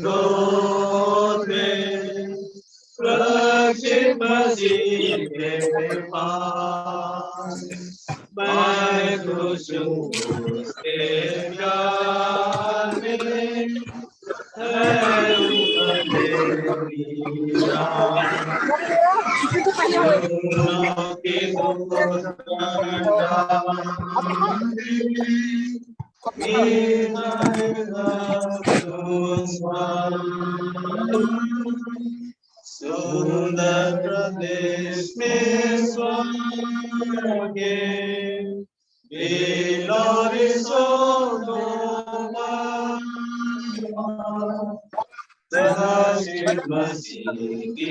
गोद में, प्रत्येक मसीह के पास, मैं खुश हूँ उसके प्यार में, है उसका मेरा के सुंदर प्रदेश में स्वर्गे बिलोरी प्रकाशित मसीह की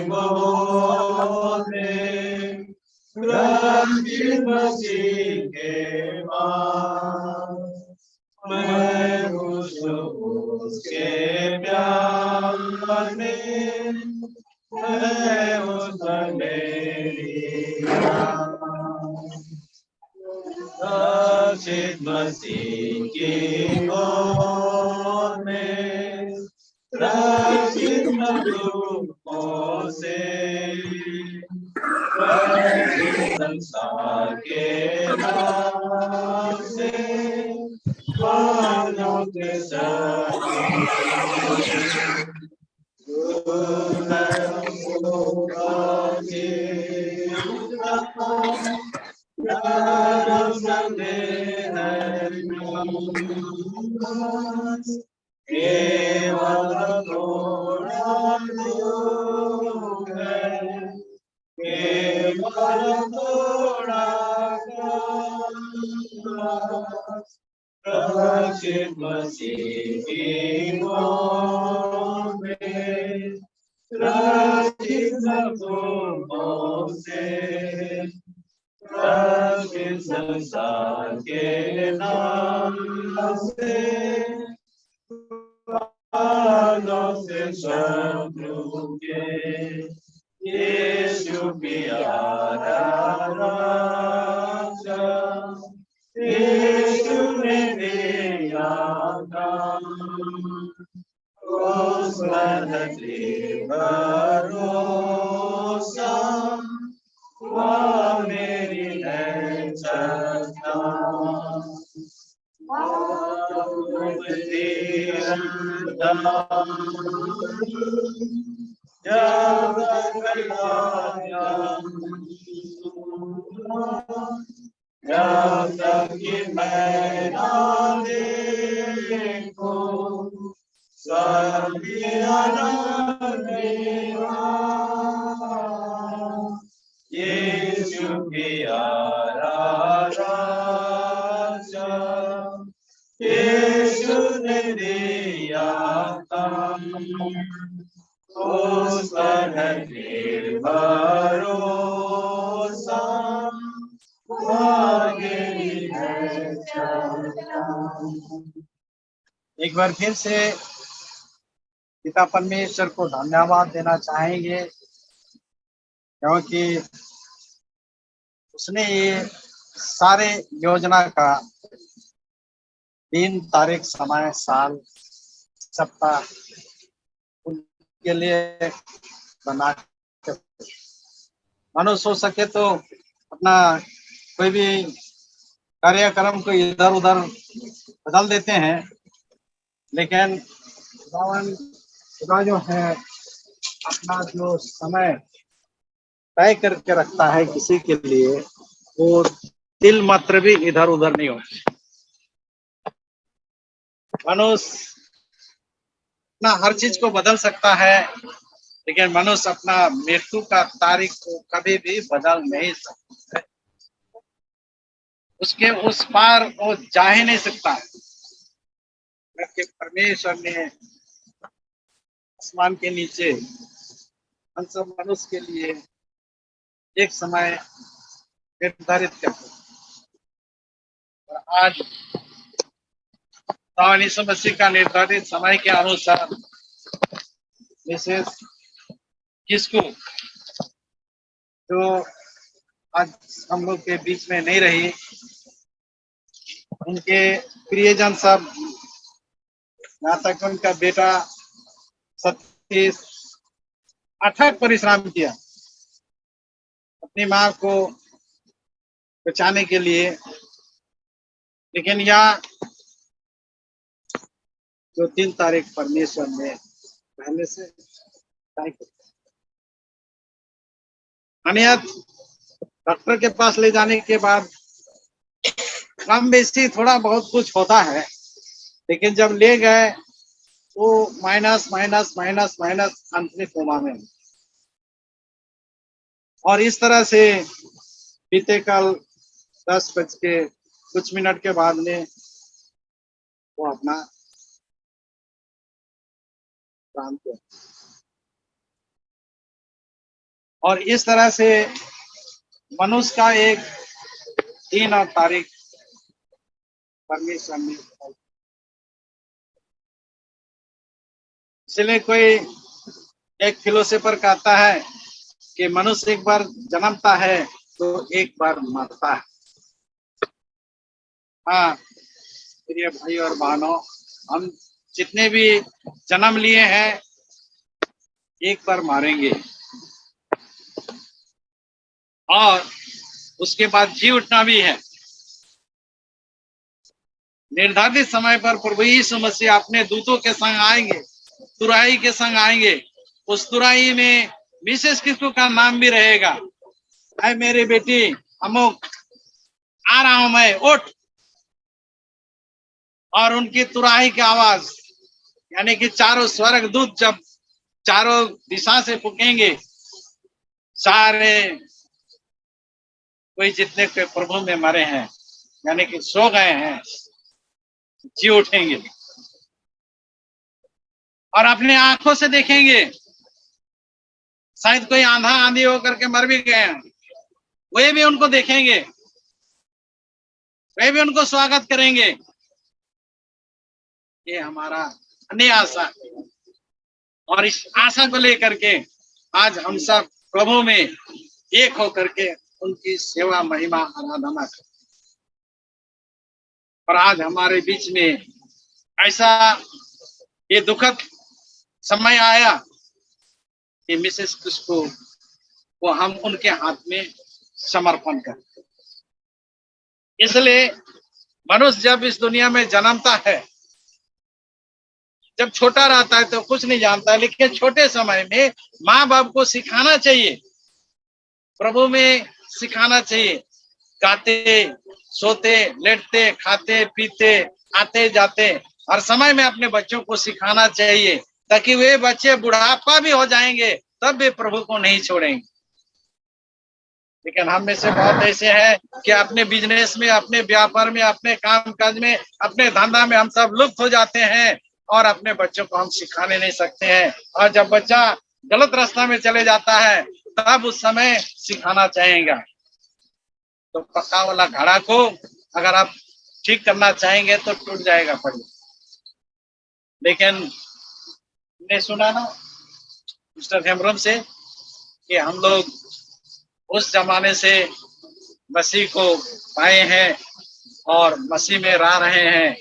गोद में, प्रकाशित मसीह के पास, मैं खुश हूँ उसके प्यार में, मैं उसका मेरी प्रकाशित मसीह की गोद में, प्रकाशित मधुओं से, प्रकाशित संसार के नाम से, मानव के केवल थोड़ा दुख है, केवल थोड़ा प्रकाशित मसीह की गोद में, प्रकाशित मधुओं से, प्रकाशित संसार के नाम से, मानव से शत्रु के यीशु प्यारा राजा, यीशु ने दिया काम, उस पर भरोसा, वह मेरी है चर्चा, जब तक कि मैं ना देखूं यीशु की आराधना, यीशु ने दिया काम, उस पर भरोसा, आगे है चलता। एक बार फिर से पिता परमेश्वर को धन्यवाद देना चाहेंगे, क्योंकि उसने ये सारे योजना का दिन, तारीख, समय, साल, सप्ताह उनके लिए बना के, मनुष्य हो सके तो अपना कोई भी कार्यक्रम को इधर उधर बदल देते हैं, लेकिन खुदा जो है अपना जो समय तय करके रखता है किसी के लिए, वो तिल मात्र भी इधर उधर नहीं होता। मनुष्य अपना हर चीज को बदल सकता है, लेकिन मनुष्य अपना मृत्यु का तारीख को कभी भी बदल नहीं सकता है। उसके उस पार वो जा ही नहीं सकता, क्योंकि परमेश्वर ने आसमान के नीचे हम सब मनुष्य के लिए एक समय निर्धारित कर दिया। और आज यीशु मसीह का निर्धारित समय के अनुसार विशेष किसको जो आज हम लोग के बीच में नहीं रही, उनके प्रियजन सब, यहाँ तक उनका बेटा सतीश अथक परिश्रम किया अपनी माँ को बचाने के लिए, लेकिन यह जो 3 तारीख परमेश्वर ने पहले से तय किया। डॉक्टर के पास ले जाने के बाद कम बेसी थोड़ा बहुत कुछ होता है, लेकिन जब ले गए वो माइनस माइनस माइनस माइनस अंत में कोमा में। और इस तरह से बीते कल 10:00 के बाद में वो अपना प्राण किया। और इस तरह से मनुष्य का एक दिन और तारीख परमेश्वर ने, इसलिए कोई एक फिलोसोफर कहता है कि मनुष्य एक बार जन्मता है तो एक बार मरता है। हाँ प्रिय भाई और बहनों, हम जितने भी जन्म लिए हैं एक बार मारेंगे और उसके बाद जी उठना भी है। निर्धारित समय पर प्रभु यीशु मसीह अपने दूतों के संग आएंगे, तुराई के संग आएंगे। उस तुराई में विशेष किसको का नाम भी रहेगा, ऐ मेरी बेटी अमुक आ रहा हूं मैं, उठ। और उनकी तुराई की आवाज, यानी कि चारों स्वर्ग दूत जब चारों दिशा से फूकेंगे, सारे कोई जितने के प्रभु में मरे हैं, यानी कि सो गए हैं, जी उठेंगे और अपने आंखों से देखेंगे। शायद कोई आंधा आंधी होकर के मर भी गए हैं, वे भी उनको देखेंगे, वे भी उनको स्वागत करेंगे। ये हमारा अन्य आशा है, और इस आशा को लेकर के आज हम सब प्रभु में एक होकर के उनकी सेवा, महिमा, आराधना करें। और आज हमारे बीच में ऐसा ये दुखद समय आया कि मिसेस खुशबू को हम उनके हाथ में समर्पण करते। इसलिए मनुष्य जब इस दुनिया में जन्मता है, जब छोटा रहता है तो कुछ नहीं जानता है, लेकिन छोटे समय में माँ बाप को सिखाना चाहिए, प्रभु में सिखाना चाहिए। गाते, सोते, लेटते, खाते, पीते, आते जाते हर समय में अपने बच्चों को सिखाना चाहिए, ताकि वे बच्चे बुढ़ापा भी हो जाएंगे तब भी प्रभु को नहीं छोड़ेंगे। लेकिन हम में से बहुत ऐसे हैं कि अपने बिजनेस में, अपने व्यापार में, अपने काम काज में, अपने धंधा में हम सब लुप्त हो जाते हैं और अपने बच्चों को हम सिखाने नहीं सकते हैं। और जब बच्चा गलत रास्ता में चले जाता है तब उस समय सिखाना चाहेगा। तो पक्का वाला घड़ा को अगर आप ठीक करना चाहेंगे तो टूट जाएगा पड़ी। लेकिन ने सुना ना मिस्टर हेम्ब्रम से कि हम लोग उस जमाने से मसीह को पाए हैं और मसीह में रह रहे हैं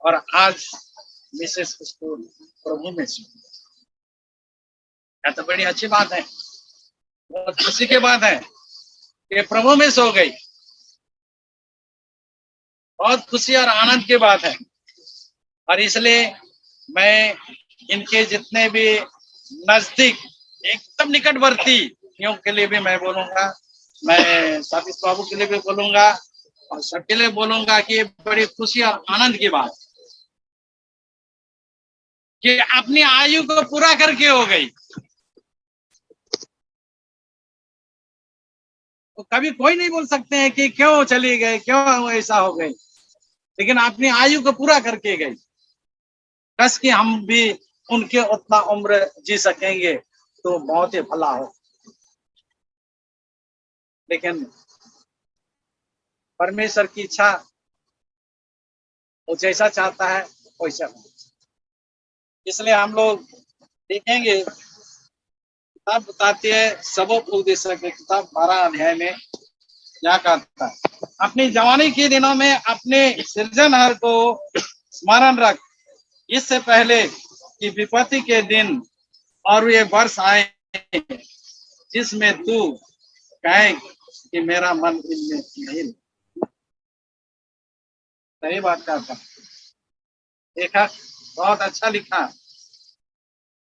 और आज मिसेस उसको प्रभु में से। तो बड़ी अच्छी बात है, बहुत खुशी की बात है कि प्रभु में सो गई। बहुत खुशी और आनंद की बात है। और इसलिए मैं इनके जितने भी नजदीक एकदम निकटवर्तियों के लिए भी मैं बोलूंगा, मैं सतीश बाबू के लिए भी बोलूंगा और सबके लिए बोलूंगा कि ये बड़ी खुशी और आनंद की बात कि अपनी आयु को पूरा करके हो गई। तो कभी कोई नहीं बोल सकते हैं कि क्यों चली गए, क्यों ऐसा हो गई, लेकिन अपनी आयु को पूरा करके गई। बस कि हम भी उनके उतना उम्र जी सकेंगे तो बहुत ही भला हो। लेकिन परमेश्वर की इच्छा वो जैसा चाहता है वैसा। इसलिए हम लोग देखेंगे, किताब बताती है सबोपदेशक की किताब 12 अध्याय में क्या कहता है, अपनी जवानी के दिनों में अपने सृजनहार को स्मरण रख, इससे पहले कि विपत्ति के दिन और ये वर्ष आए जिसमें तू कहे कि मेरा मन इनमें नहीं। सही बात कहता, देखा बहुत अच्छा लिखा।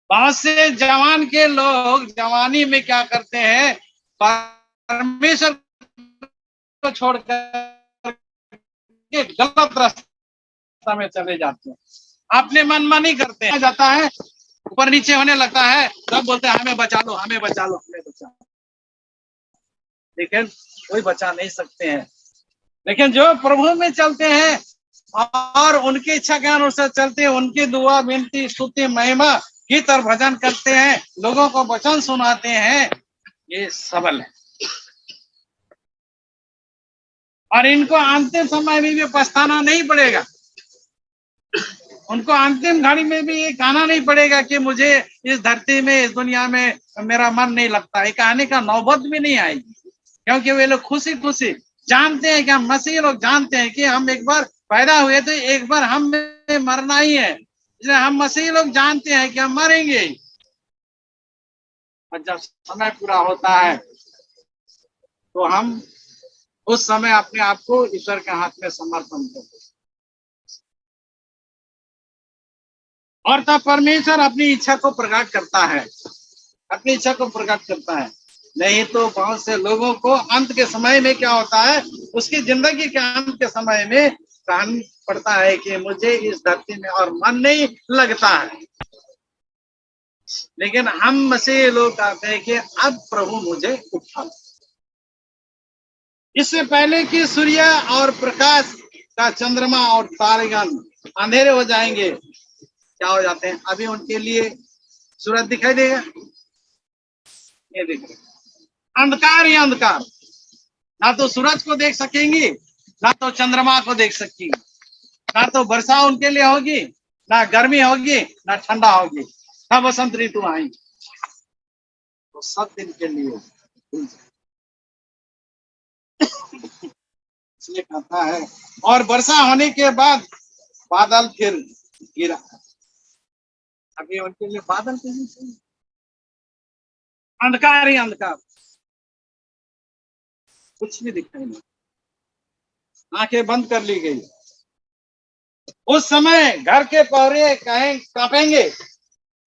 बहुत से जवान के लोग जवानी में क्या करते हैं, परमेश्वर को छोड़कर गलत रास्ता में चले जाते हैं, अपने मनमानी करते हैं, जाता है ऊपर नीचे होने लगता है, सब बोलते हैं हमें बचा लो, हमें बचा लो, हमें बचा लो। लेकिन कोई बचा नहीं सकते हैं। लेकिन जो प्रभु में चलते हैं और उनकी इच्छा के अनुसार चलते हैं, उनकी दुआ, विनती, स्तुति, महिमा, गीत और भजन करते हैं, लोगों को वचन सुनाते हैं, ये सबल है। और इनको अंतिम समय में भी पछताना नहीं पड़ेगा। उनको अंतिम घड़ी में भी ये कहना नहीं पड़ेगा कि मुझे इस धरती में, इस दुनिया में मेरा मन नहीं लगता। ये कहने का नौबत भी नहीं आएगी, क्योंकि वे लोग खुशी खुशी जानते हैं कि हम मसीह लोग जानते हैं कि हम एक बार पैदा हुए तो एक बार हम मरना ही है। इसलिए हम मसीह लोग जानते हैं कि हम मरेंगे। और जब समय पूरा होता है तो हम उस समय अपने आप को ईश्वर के हाथ में समर्पण करते हैं और तब परमेश्वर अपनी इच्छा को प्रकट करता है, अपनी इच्छा को प्रकट करता है। नहीं तो बहुत से लोगों को अंत के समय में क्या होता है, उसकी जिंदगी के अंत के समय में कहना पड़ता है कि मुझे इस धरती में और मन नहीं लगता है। लेकिन हम मसीह लोग कहते हैं कि अब प्रभु मुझे उठा। इससे पहले कि सूर्य और प्रकाश का चंद्रमा और तारेगण अंधेरे हो जाएंगे, क्या हो जाते हैं, अभी उनके लिए सूरज दिखाई देगा, ये दिख रहा, अंधकार ही अंधकार। ना तो सूरज को देख सकेंगी, ना तो चंद्रमा को देख सकेंगी, ना तो वर्षा उनके लिए होगी, ना गर्मी होगी, ना ठंडा होगी, ना बसंत ऋतु आएंगी। तो सब दिन के लिए इसलिए कहता है, और वर्षा होने के बाद बादल फिर गिरा। अभी उनके लिए बादल के नीचे अंधकार ही अंधकार, कुछ भी दिखाई नहीं, आंखें बंद कर ली गई। उस समय घर के पहरे कहें कांपेंगे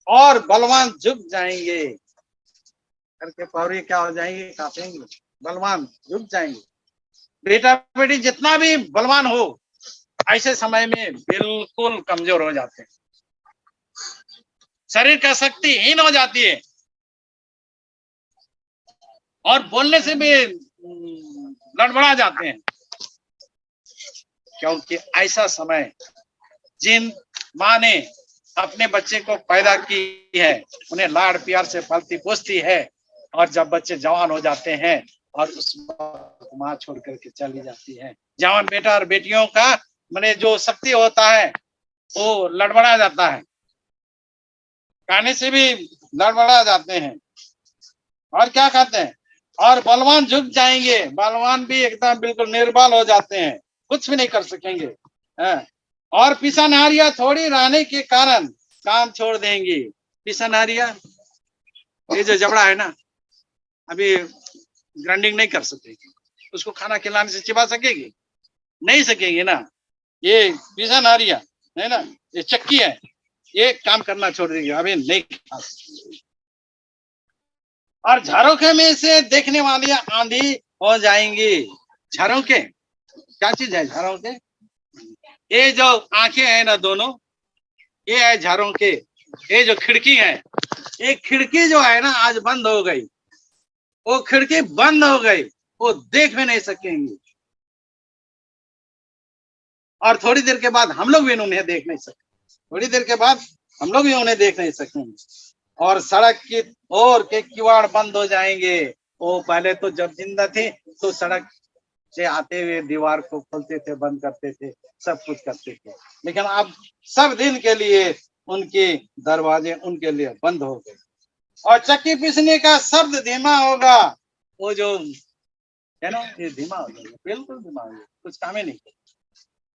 और बलवान झुक जाएंगे। घर के पहरे क्या हो जाएंगे, कांपेंगे, बलवान झुक जाएंगे। बेटा बेटी जितना भी बलवान हो, ऐसे समय में बिल्कुल कमजोर हो जाते हैं, शरीर का शक्ति हीन हो जाती है और बोलने से भी लड़बड़ा जाते हैं, क्योंकि ऐसा समय जिन माँ ने अपने बच्चे को पैदा की है, उन्हें लाड़ प्यार से पालती पोसती है, और जब बच्चे जवान हो जाते हैं और उस वक्त माँ छोड़ करके चली जाती है, जवान बेटा और बेटियों का मैंने जो शक्ति होता है वो लड़बड़ा जाता है, खाने से भी लड़बड़ा जाते हैं, और क्या कहते हैं, और बलवान झुक जाएंगे, बलवान भी एकदम बिल्कुल निर्बल हो जाते हैं, कुछ भी नहीं कर सकेंगे। और पिसनारियां थोड़ी रहने के कारण काम छोड़ देंगी। पिसनारियां, ये जो जबड़ा है ना, अभी ग्राइंडिंग नहीं कर सकेगी, उसको खाना खिलाने से चिपा सकेगी, नहीं सकेगी ना। ये पिसनारियां है ना, ये चक्की है, ये काम करना छोड़ देगी, अभी नहीं खा सकेगी। और झरोखे में से देखने वाली आंधी हो जाएंगी। झरोखे क्या चीज है? झरोखे, ये जो आंखें हैं ना दोनों, ये है झरोखे। ये जो खिड़की है, ये खिड़की जो है ना आज बंद हो गई, वो खिड़की बंद हो गई, वो देख भी नहीं सकेंगे, और थोड़ी देर के बाद हम लोग भी उन्हें देख नहीं सकेंगे, थोड़ी देर के बाद हम लोग भी उन्हें देख नहीं सकेंगे। और सड़क की ओर के किवाड़ बंद हो जाएंगे। वो पहले तो जब जिंदा थे तो सड़क से आते हुए दीवार को खोलते थे, बंद करते थे, सब कुछ करते थे, लेकिन अब सब दिन के लिए उनके दरवाजे उनके लिए बंद हो गए। और चक्की पीसने का शब्द धीमा होगा, वो जो है ना, ये धीमा हो जाएगा, बिल्कुल धीमा हो जाएगा, कुछ काम ही नहीं।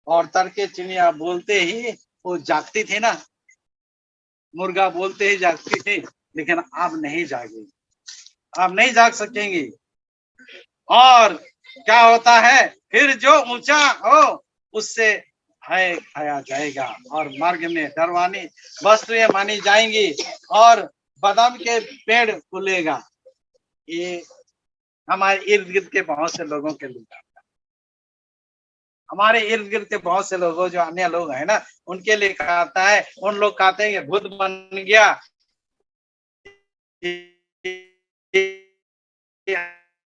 और तड़के चिड़िया बोलते ही वो जागती थी ना, मुर्गा बोलते ही जागती थी, लेकिन अब नहीं जागेगी, अब नहीं जाग सकेंगी। और क्या होता है, फिर जो ऊंचा हो उससे भय खाया जाएगा, और मार्ग में डरवानी वस्तुएं मानी जाएंगी, और बादाम के पेड़ फूलेगा। ये हमारे इर्द गिर्द के बहुत से लोगों के लिए, हमारे इर्द गिर्द के बहुत से लोगों, जो अन्य लोग हैं ना, उनके लिए कहता है। उन लोग कहते हैं कि भूत बन गया,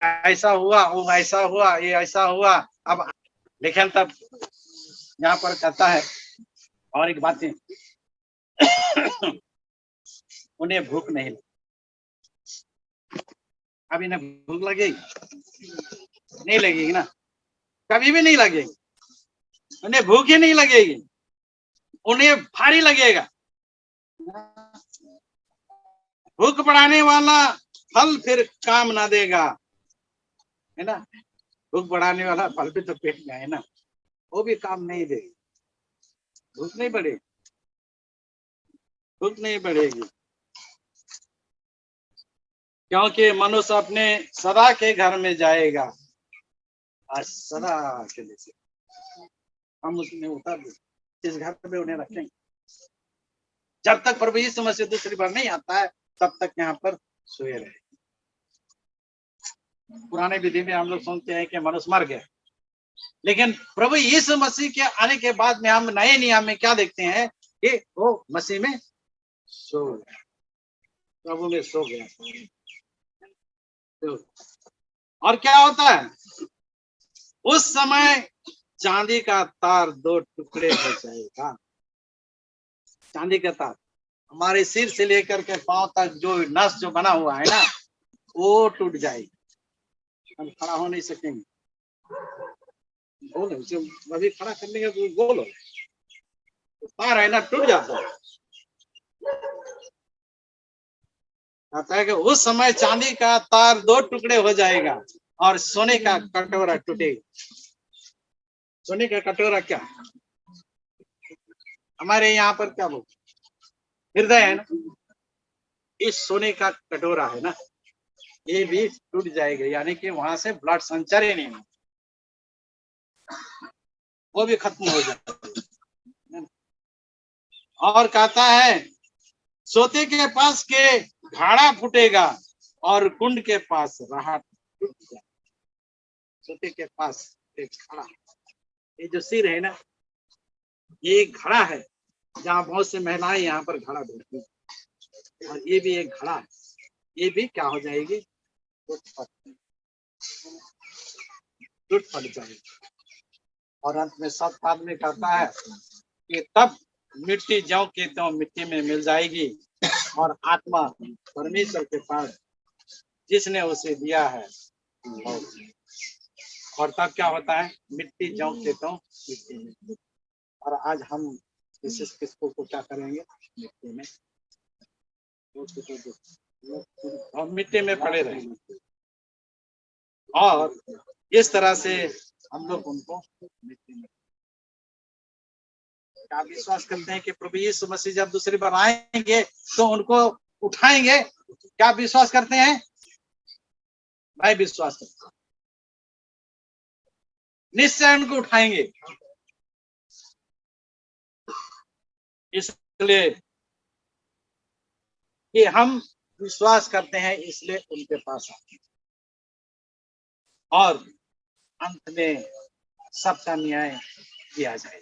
ऐसा हुआ, वो ऐसा हुआ, ये ऐसा हुआ। अब लेकिन तब यहाँ पर कहता है, और एक बात है, उन्हें भूख नहीं लगी। अब इन्हें भूख लगेगी? नहीं लगेगी ना, कभी भी नहीं लगेगी, उन्हें भूख ही नहीं लगेगी, उन्हें भारी लगेगा। भूख बढ़ाने वाला फल फिर काम ना देगा, है ना। भूख बढ़ाने वाला फल भी तो पेट में है ना, वो भी काम नहीं देगी, भूख नहीं बढ़ेगी, भूख नहीं बढ़ेगी, क्योंकि मनुष्य अपने सदा के घर में जाएगा। आज सदा के लिए हम उसमें उतर दें, इस घर में उन्हें रखेंगे। जब तक प्रभु यीशु मसीह दूसरी बार नहीं आता है, तब तक यहाँ पर सोए रहे। पुराने विधि में हम लोग सुनते हैं कि मनुष्य मर गया, लेकिन प्रभु यीशु मसीह के आने के बाद में हम नए नियम में क्या देखते हैं कि वो मसीह में सो गया, प्रभु में सो गया। और क्या होता है, उस समय चांदी का तार दो टुकड़े हो जाएगा। चांदी का तार हमारे सिर से लेकर के पांव तक जो नस जो बना हुआ है ना, वो टूट जाएगी, हम खड़ा हो नहीं सकेंगे। गोल है, उसे अभी खड़ा करने का गोल हो, तार है ना, टूट जाता है। कहता है कि उस समय चांदी का तार दो टुकड़े हो जाएगा और सोने का कटोरा टूटेगा। सोने का कटोरा क्या, हमारे यहाँ पर क्या बोलते, हृदय है ना, इस सोने का कटोरा है ना, ये भी टूट जाएगा, यानी कि वहां से ब्लड संचार ही नहीं, वो भी खत्म हो जाएगा। और कहता है, सोते के पास के घाड़ा फूटेगा और कुंड के पास राहत टूट जाएगा। सोते के पास एक घाड़ा, ये जो सिर है ना, ये एक घड़ा है जहाँ बहुत से महिलाएं यहाँ पर घड़ा ढूंढती हैं। और ये भी एक घड़ा है, ये भी क्या हो जाएगी, टूट फट जाएगी। और अंत में सब आदमी कहता है कि तब मिट्टी ज्यों की त्यों मिट्टी में मिल जाएगी और आत्मा परमेश्वर के पास जिसने उसे दिया है। और तब क्या होता है, मिट्टी ज्यों के त्यों मिट्टी में। और आज हम विशेष किसको को क्या करेंगे, मिट्टी में, और मिट्टी में पड़े रहेंगे। और इस तरह से हम लोग उनको मिट्टी में, क्या विश्वास करते हैं कि प्रभु यीशु मसीह जब दूसरी बार आएंगे तो उनको उठाएंगे? क्या विश्वास करते हैं? मैं विश्वास करता हूं, निश्चय उनको उठाएंगे। इसलिए कि हम विश्वास करते हैं, इसलिए उनके पास आते हैं। और अंत में सबका न्याय किया जाए।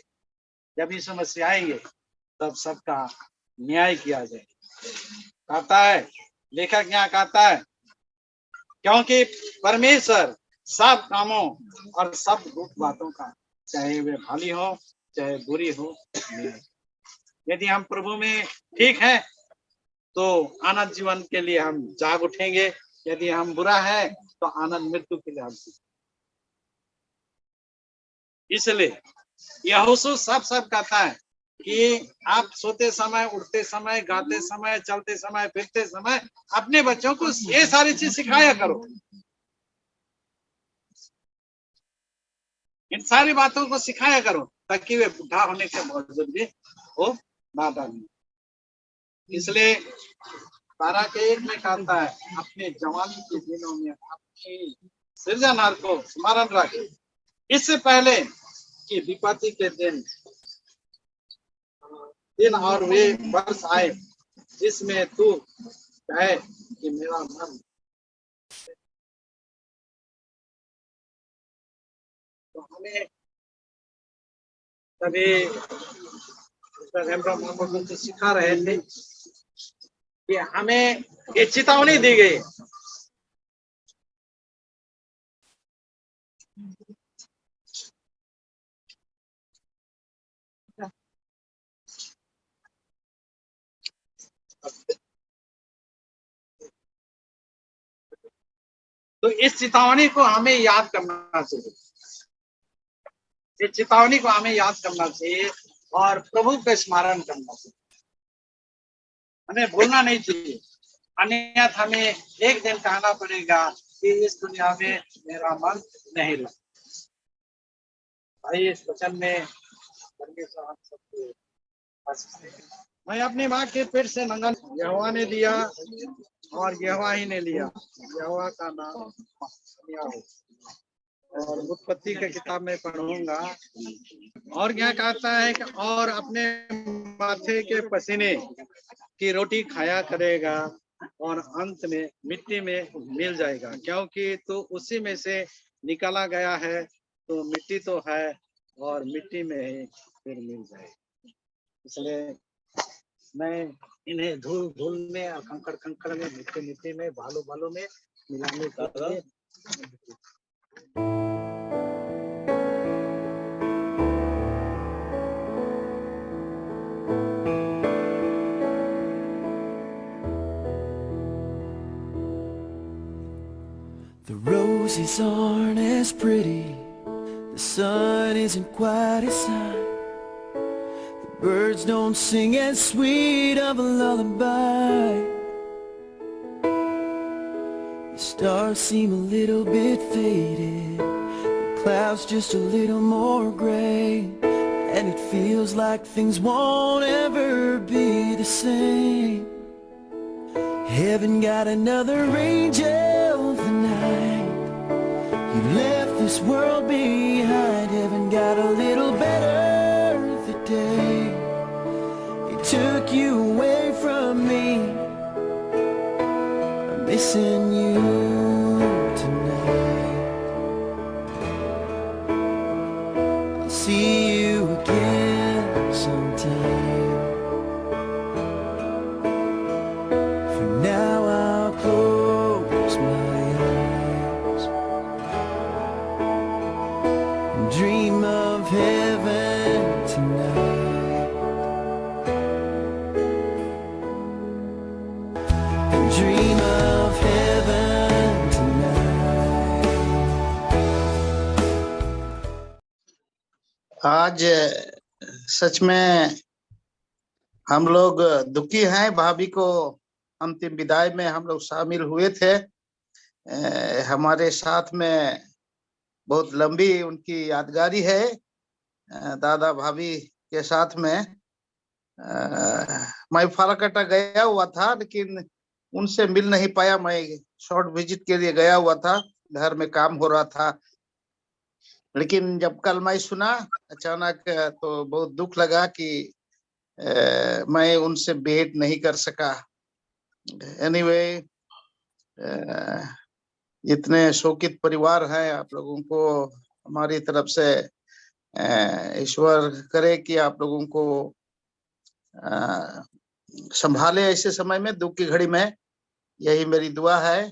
जब यीशु मसीह आएंगे तब सबका न्याय किया जाए। कहता है लेखक, यहाँ कहता है क्योंकि परमेश्वर सब कामों और सब गुप्त बातों का, चाहे वे भली हो चाहे बुरी हो, यदि हम प्रभु में ठीक है तो आनंद जीवन के लिए हम जाग उठेंगे। यदि हम बुरा है तो आनंद मृत्यु के लिए हम, इसलिए यहोशू सब कहता है कि आप सोते समय, उठते समय, गाते समय, चलते समय, फिरते समय अपने बच्चों को ये सारी चीज सिखाया करो। इन सारी बातों को सिखाया करो ताकि वे बुढ़ा होने के बावजूद भी वो नादान। इसलिए 12:1 में कहता है अपने जवानी के दिनों में अपने सृजनहार को स्मरण रखे, इससे पहले कि विपत्ति के दिन और वे वर्ष आए जिसमें तू कहे कि मेरा मन, तो हमें तभी मोहम्मद सिखा रहे थे कि हमें ये चेतावनी दी गई। तो इस चेतावनी को हमें याद करना चाहिए, इस चेतावनी को हमें याद करना चाहिए और प्रभु का स्मरण करना चाहिए, हमें भूलना नहीं चाहिए। अन्यथा हमें एक दिन कहना पड़ेगा कि इस दुनिया में मेरा मन नहीं लगा। भाई इस वचन में परमेश्वर हम सबको आशीष दे। मैं अपनी माँ के पेट से नंगा, यहोवा ने दिया और यहोवा ही ने लिया, यहोवा का नाम हो। और उत्पत्ति के किताब में पढ़ूंगा और क्या कहता है कि और अपने माथे के पसीने की रोटी खाया करेगा और अंत में मिट्टी में मिल जाएगा, क्योंकि तो उसी में से निकाला गया है, तो मिट्टी तो है और मिट्टी में ही फिर मिल जाएगा। इसलिए मैं इन्हें धूल धूल में और कंकड़ कंकड़ में, मिट्टी मिट्टी में, बालू बालू में मिलाने के लिए The roses aren't as pretty, the sun isn't quite as high, the birds don't sing as sweet of a lullaby, the stars seem a little bit faded, the clouds just a little more gray, and it feels like things won't ever be the same. Heaven got another angel tonight, you left this world behind. Heaven got a little better the day it took you away from me. I'm missing you tonight. I'll see you again dream of heaven tonight. And dream of heaven tonight. आज सच में हम लोग दुखी हैं। भाभी को अंतिम विदाई में हम लोग शामिल हुए थे। हमारे साथ में बहुत लंबी उनकी यादगारी है दादा भाभी के साथ में। मैं फालाकटा गया हुआ था लेकिन उनसे मिल नहीं पाया। मैं शॉर्ट विजिट के लिए गया हुआ था, घर में काम हो रहा था। लेकिन जब कल मैं सुना अचानक तो बहुत दुख लगा कि मैं उनसे भेंट नहीं कर सका। एनीवे, जितने शोकित परिवार हैं आप लोगों को हमारी तरफ से ईश्वर करे कि आप लोगों को संभाले ऐसे समय में, दुख की घड़ी में। यही मेरी दुआ है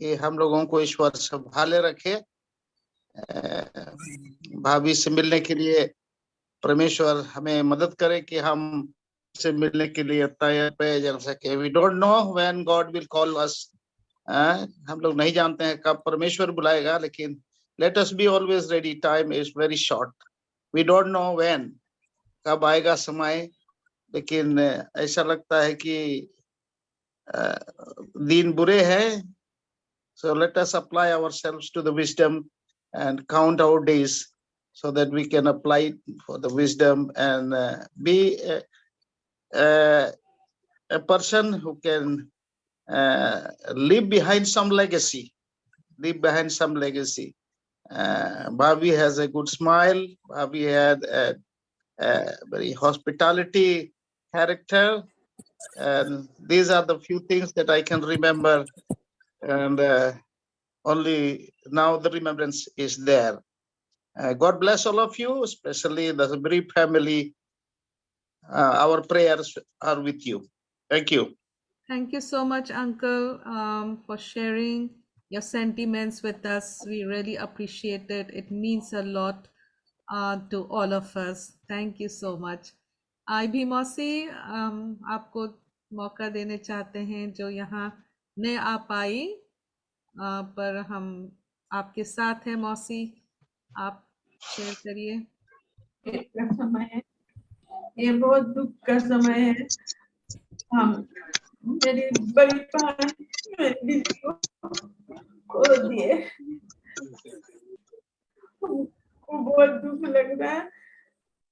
कि हम लोगों को ईश्वर संभाले रखे। भाभी से मिलने के लिए परमेश्वर हमें मदद करे कि हम से मिलने के लिए तैयार जा सके। We don't know when God will call us. हम लोग नहीं जानते हैं कब परमेश्वर बुलाएगा, लेकिन let us be always ready. Time is very short. We don't know when, कब आएगा समय। लेकिन ऐसा लगता है कि दिन बुरे हैं। So let us apply ourselves to the wisdom and count our days so that we can apply for the wisdom and be a person who can leave behind some legacy. Leave behind some legacy. Bhavi has a good smile. Bhavi had a very hospitality character. And these are the few things that I can remember. And only now the remembrance is there. God bless all of you, especially the Sabri family. Our prayers are with you. Thank you. Thank you so much, Uncle, for sharing your sentiments with us. We really appreciate it. It means a lot to all of us. Thank you so much. भी मौसी आपको मौका देने चाहते हैं जो यहाँ नहीं आ पाई, पर हम आपके साथ हैं। मौसी, आप शेयर करिए। का समय है, ये बहुत दुख का समय है। हम मेरी बड़ी बहन मेरी दीदी को खो दिए। हमको बहुत दुख लग रहा है।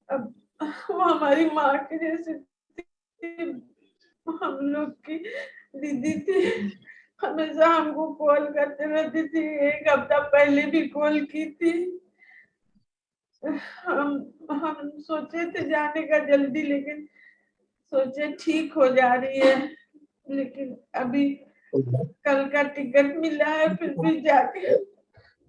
अब वो हमारी माँ के जैसे हम लोग की दीदी थी। हमेशा हमको कॉल करते रहती थी। एक हफ्ता पहले भी कॉल की थी। हम सोचे थे जाने का जल्दी, लेकिन सोचे ठीक हो जा रही है, लेकिन अभी कल का टिकट मिला है। फिर भी जाके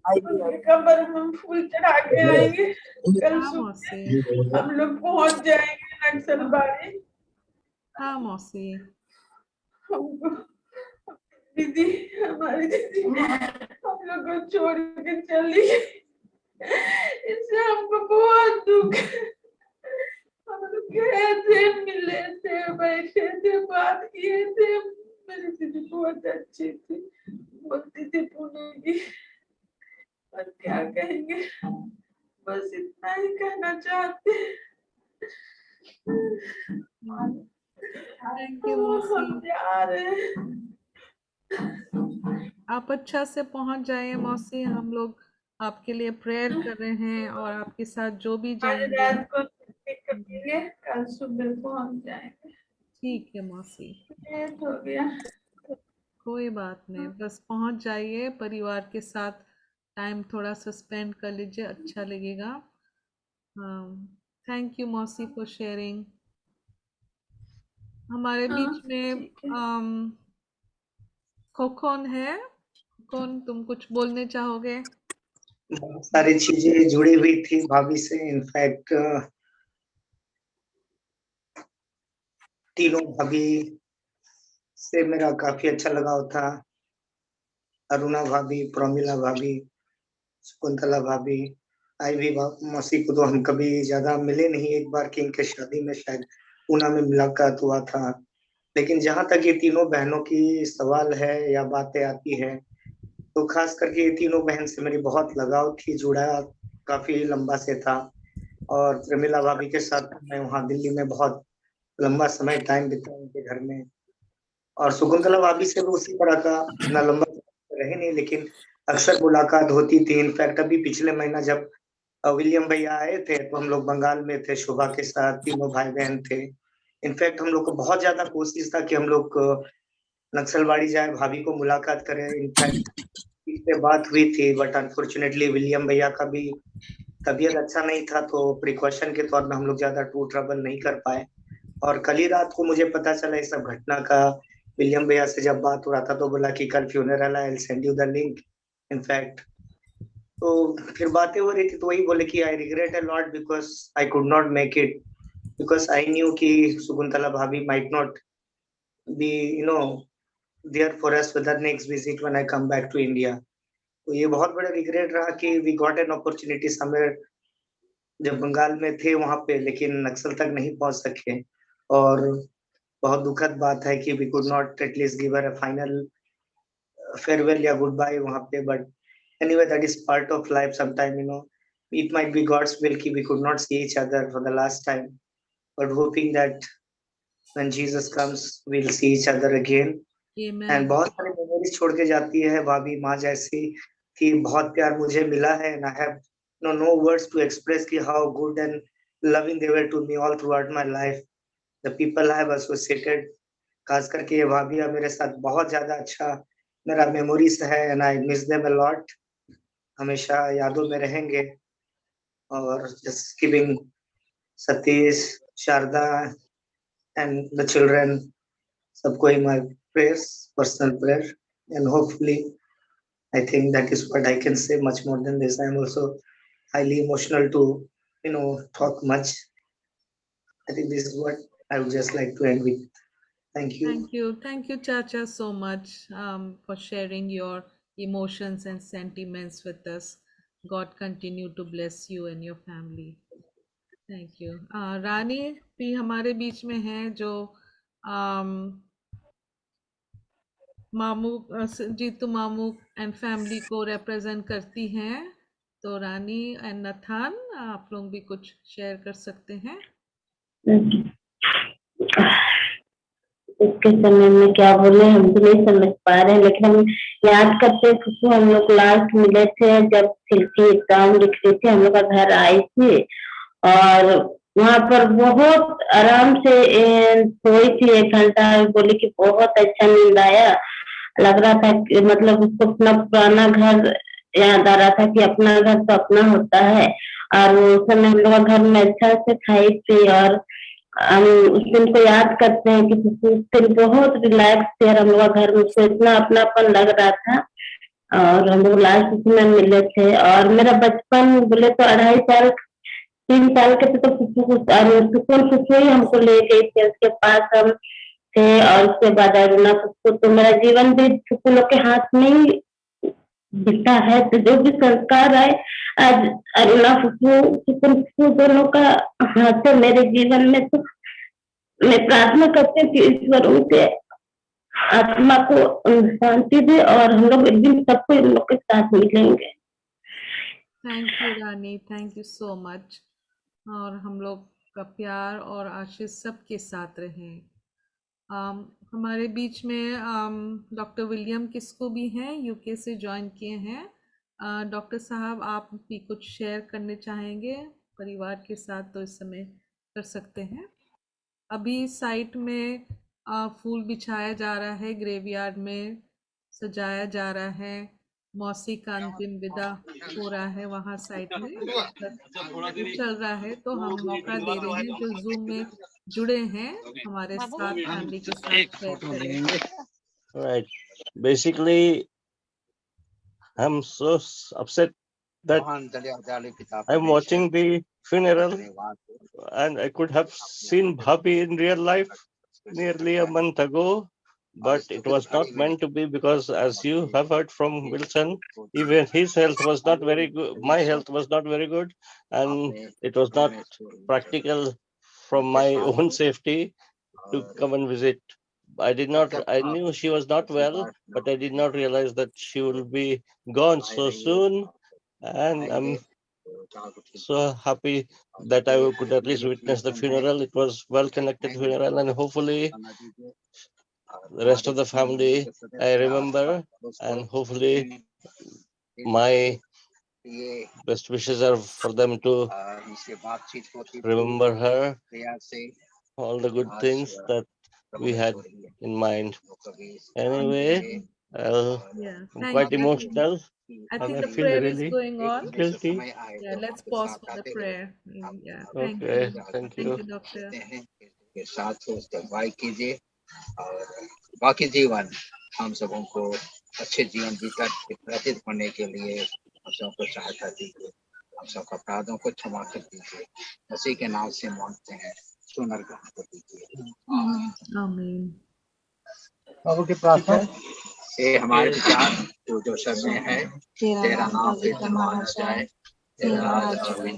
कब्र में फूल चढ़ा के आएंगे। कल सुबह हम लोग पहुंच जाएंगे नक्सलबाड़ी। हाँ मौसी, हमको दीदी, हमारी दीदी हम लोग को छोड़ के चली। इससे हमको बहुत दुख। हम लोग गए थे, मिले थे, बैठे थे, बात किए थे। मेरी दीदी बहुत अच्छी थी, बोलती थी पुणे की। और क्या कहेंगे, बस इतना ही कहना चाहते। थैंक यू मौसी। हम जा रहे हैं। आप अच्छा से पहुंच जाइए मौसी। हम लोग आपके लिए प्रेयर कर रहे हैं और आपके साथ जो भी आज जाएंगे। रात को टिकट मिले, कल सुबह पहुंच जाएंगे। ठीक है मौसी, लेट हो गया। कोई बात नहीं, बस पहुंच जाइए। परिवार के साथ टाइम थोड़ा सा स्पेंड कर लीजिए, अच्छा लगेगा। थैंक यू मौसी फॉर शेयरिंग। हमारे बीच में खोखोन है। खोखोन, तुम कुछ बोलने चाहोगे? बहुत सारी चीजें जुड़ी हुई थी भाभी से। इनफैक्ट तीनों भाभी से मेरा काफी अच्छा लगाव था। अरुणा भाभी, प्रमिला भाभी, शकुंतला भाभी, आई भी मौसी को तो हम कभी ज्यादा मिले नहीं, एक बार किंग के शादी में शायद पूना में मुलाकात हुआ था। लेकिन जहां तक ये तीनों बहनों की सवाल है या बातें आती है, तो खास करके ये तीनों बहन से मेरी बहुत लगाव थी, जुड़ा काफी लंबा से था। और प्रमिला भाभी के साथ मैं वहाँ दिल्ली में बहुत लंबा समय टाइम बिताया उनके घर में। और शकुंतला भाभी से भी उसी तरह का इतना लंबा रहे नहीं, लेकिन अक्सर मुलाकात होती थी। इनफैक्ट अभी पिछले महीना जब विलियम भैया आए थे तो हम लोग बंगाल में थे, शोभा के साथ तीनों भाई बहन थे। इनफैक्ट हम लोग को बहुत ज्यादा कोशिश था कि हम लोग नक्सलवाड़ी जाए, भाभी को मुलाकात करें। इनफैक्ट इससे बात हुई थी, बट अनफॉर्चुनेटली विलियम भैया का भी तबीयत अच्छा नहीं था, तो प्रिकॉशन के तौर में हम लोग ज्यादा टूर ट्रैवल नहीं कर पाए। और कल ही रात को मुझे पता चला इस सब घटना का। विलियम भैया से जब बात हो रहा था तो बोला कि कल फ्यूनरल है, I will send you the link. In fact तो फिर बातें हो रही थी, तो वही बोले कि I regret a lot because I could not make it, because I knew कि शकुंतला भाभी might not be there for us for the next visit when I come back to India. तो ये बहुत बड़ा रिग्रेट रहा कि we got an opportunity somewhere जब बंगाल में थे वहां पे, लेकिन नक्सल तक नहीं पहुंच सके। और बहुत दुखद बात है कि we could not atleast give her a final farewell या गुड बाय वहां पे। But anyway that is part of life, sometime it might be God's will कि we could not see each other for the last time, but hoping that when Jesus comes we'll see each other again. Amen. And बहुत सारी मेमोरीज छोड़ के जाती है भाभी, माँ जैसी कि बहुत प्यार मुझे मिला है, and I have no words to express कि how good and loving they were to me all throughout my life. The people I have associated, खास करके ये भाभी मेरे साथ बहुत ज्यादा अच्छा मेरा मेमोरीज है, and I miss them a lot. हमेशा यादों में रहेंगे। और just giving Satish, Sharda and the children, सबको in my prayers, personal prayer, and hopefully I think that is what I can say. Much more than this, I am also highly emotional to talk much. I think this is what I would just like to end with. Thank you. Thank you, Chacha, so much for sharing your emotions and sentiments with us. God continue to bless you and your family. Thank you. रानी भी हमारे बीच में है जो मामू जीतू मामू एंड फैमिली को रिप्रेजेंट करती हैं। तो रानी एंड नथान, आप लोग भी कुछ शेयर कर सकते हैं। इसके समय में क्या बोले हम भी नहीं समझ पा रहे हैं, लेकिन हम याद करते हैं हम लोग लास्ट मिले थे जब सिल्की एग्जाम लिख रही थी, हम लोग का घर आई थी और वहां पर बहुत आराम से सोई थी 1 घंटा। बोली कि बहुत अच्छा नींद आया, लग रहा था कि मतलब उसको अपना पुराना घर याद आ रहा था कि अपना घर तो अपना होता है। और उस समय हम लोग घर में अच्छा से खाई पी और हम उस दिन को याद करते हैं कि उस दिन बहुत रिलैक्स थे और हम लोग घर में से इतना अपनापन लग रहा था। और हम लोग लास्ट उसमें मिले थे और मेरा बचपन बोले तो 2.5 साल 3 साल के थे तो फुफू ही हमको ले गई थी, उसके पास हम थे। और उसके बाद अरुणा फुफू, तो मेरा जीवन भी फुफू लोग के हाथ में ही बीता है। तो जो भी संस्कार आए आज अरुणा फुफू दोनों का हाथ है मेरे जीवन में। तो मैं प्रार्थना करती हूँ कि ईश्वर उनके आत्मा को शांति दे और हम लोग एक दिन सबको इन लोग के साथ मिलेंगे। Thank you Rani, thank you so much. और हम लोग का प्यार और आशीष सबके साथ रहे। हमारे बीच में डॉक्टर विलियम किस्को भी हैं, यूके से ज्वाइन किए हैं। डॉक्टर साहब, आप भी कुछ शेयर करने चाहेंगे परिवार के साथ तो इस समय कर सकते हैं। अभी साइट में फूल बिछाया जा रहा है, ग्रेवयार्ड में सजाया जा रहा है, मौसी का अंतिम विदा हो रहा है वहाँ साइट में चल रहा है। तो हम मौका दे रहे हैं जो जूम में जुड़े हैं हमारे साथ फैमिली के साथ शेयर करें। Right. Basically, I'm so upset that I'm watching the funeral and I could have seen Bhabhi in real life nearly a month ago, but it was not meant to be, because as you have heard from Wilson, even his health was not very good. My health was not very good, and it was not practical from my own safety to come and visit. I knew she was not well, but I did not realize that she will be gone so soon. And I'm so happy that I could at least witness the funeral. It was well-connected funeral, and hopefully the rest of the family I remember, and hopefully my best wishes are for them to remember her, all the good things that we had in mind. Anyway, I'm Yeah, quite thank you. emotional, I and think I the feel prayer is really going on. guilty. Yeah, let's pause for the prayer. Yeah, thank Okay, you. thank Thank you. you, doctor. के साथ उसको अगुवाई कीजिए और बाकी जीवन हम सबों को अच्छे जीवन व्यतीत करने के लिए हम सबको सहायता दीजिए, हम सबको अपराधों को क्षमा कर दीजिए, मसीह के नाम से मांगते हैं, सुनर ग्रहण कर दीजिए। आमीन। बाबू की प्रार्थना। हे हमारे पिता जो सब में है, तेरा नाम पवित्र माना जाए, तेरा राज आवे,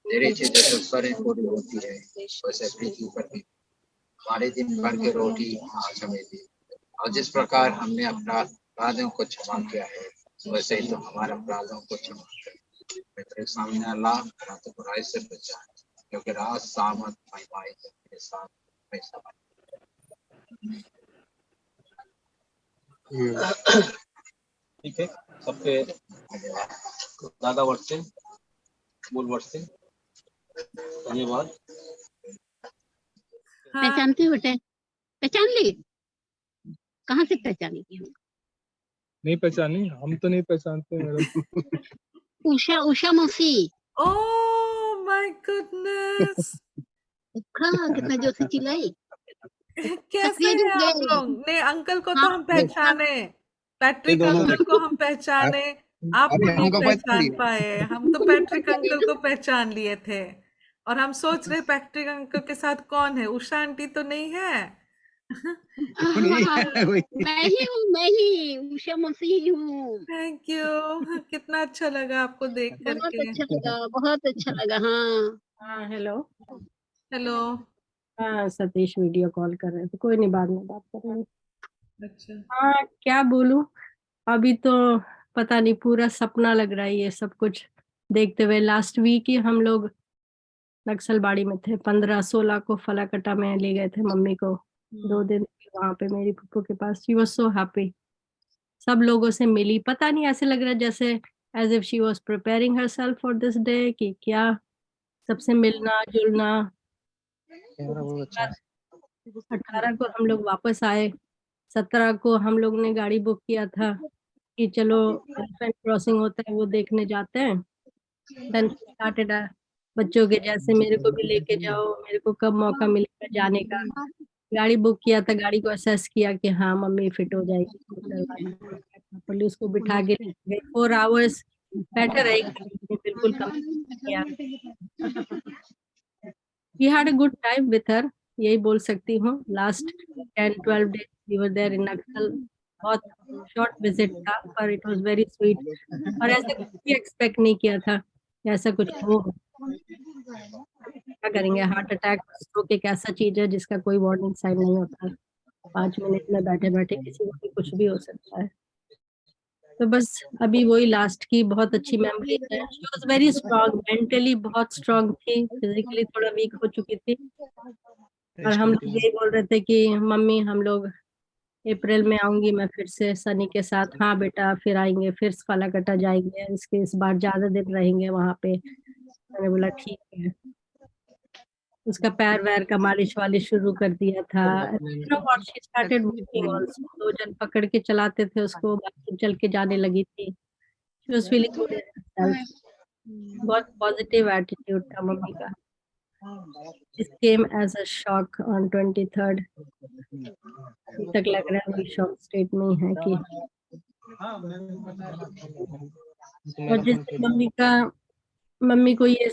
तेरी इच्छा जैसे स्वर्ग में पूरी होती है वैसे पृथ्वी पर भी। हमारे दिन भर की रोटी आज हमें दी, और जिस प्रकार हमने अपना अपराधों को क्षमा किया है वैसे ही तो हमारे अपराधों को क्षमा कर। तेरे सामने अल्लाह तो बुराई से बचा, क्योंकि राज सामत महिमाएं तेरे साथ हमेशा। ठीक है, सबके दादा वर्ष से मूल वर्ष से धन्यवाद। पहचानती हो बेटे? पहचान ली? कहाँ से पहचानी थी? नहीं पहचानी, हम तो नहीं पहचानते मैडम। उषा मौसी। Oh my goodness! कितना जोर से चिल्लाई। कैसे हैं आप लोग? नहीं, अंकल को तो हम पहचाने, पैट्रिक अंकल को हम पहचाने, आपको नहीं पहचान पाए। हम तो पैट्रिक अंकल को पहचान लिए थे और हम सोच रहे पैट्रिक अंकल के साथ कौन है। उषा आंटी तो नहीं है? मैं ही उषा मौसी हूँ। थैंक यू, कितना अच्छा लगा आपको देख करके। बहुत अच्छा लगा। हाँ हेलो हेलो। हाँ, सतीश वीडियो कॉल कर रहे थे, कोई नहीं, बाद में बात करेंगे। अच्छा। हाँ, क्या बोलूं, अभी तो पता नहीं, पूरा सपना लग रहा है ये सब कुछ देखते हुए। लास्ट वीक ही हम लोग नक्सलबाड़ी में थे, 15-16 को फलाकटा में ले गए थे मम्मी को। 2 दिन वहां पे मेरी पुप्पू के पास। शी वाज सो हैप्पी, सब लोगों से मिली। पता नहीं, ऐसे लग रहा है जैसे as if she was preparing herself for this day, कि क्या सबसे मिलना जुलना। 18 को हम लोग वापस आए, 17 को हम लोग ने गाड़ी बुक किया था कि चलो एलिफेंट क्रॉसिंग होता है वो देखने जाते हैं। देन स्टार्टेड, बच्चों के जैसे मेरे को भी लेके जाओ, मेरे को कब मौका मिलेगा जाने का। गाड़ी बुक किया था, गाड़ी को असेस किया कि हाँ मम्मी फिट हो जाएगी, पुलिस को बिठा के 4 आवर्स बैठे रहे, बिल्कुल कम किया। We had a good time with her, यही बोल सकती हूँ। Last 10-12 days we were there in Naxal। बहुत शॉर्ट विजिट था, पर इट वाज वेरी स्वीट। और ऐसा कुछ भी एक्सपेक्ट नहीं किया था ऐसा कुछ हो। क्या करेंगे, हार्ट अटैक, स्ट्रोक एक ऐसा चीज है जिसका कोई वार्निंग साइन नहीं होता। 5 मिनट में बैठे बैठे किसी को भी कुछ भी हो सकता है। तो बस अभी वही लास्ट की बहुत अच्छी मेमोरी है। She was very strong, mentally बहुत स्ट्रांग थी, फिजिकली थोड़ा वीक हो चुकी थी। और हम लोग यही बोल रहे थे कि मम्मी हम लोग अप्रैल में आऊंगी मैं फिर से सनी के साथ। हाँ बेटा, फिर आएंगे, फिर फलाकटा जाएंगे, इस बार ज्यादा दिन रहेंगे वहां पे। मैंने बोला ठीक है। उसका पैर वैर का मालिश वालिश शुरू कर दिया था। शी स्टार्टेड वॉकिंग आल्सो, 2 जन पकड़ के चलाते थे उसको, बाकी चल के जाने लगी थी। She was feeling good in herself. बहुत पॉजिटिव एटीट्यूड था मम्मी का। This came as a shock on 23rd। अभी तक लग रहा है वही शॉक स्टेट में है कि। और जिस मम्मी को ये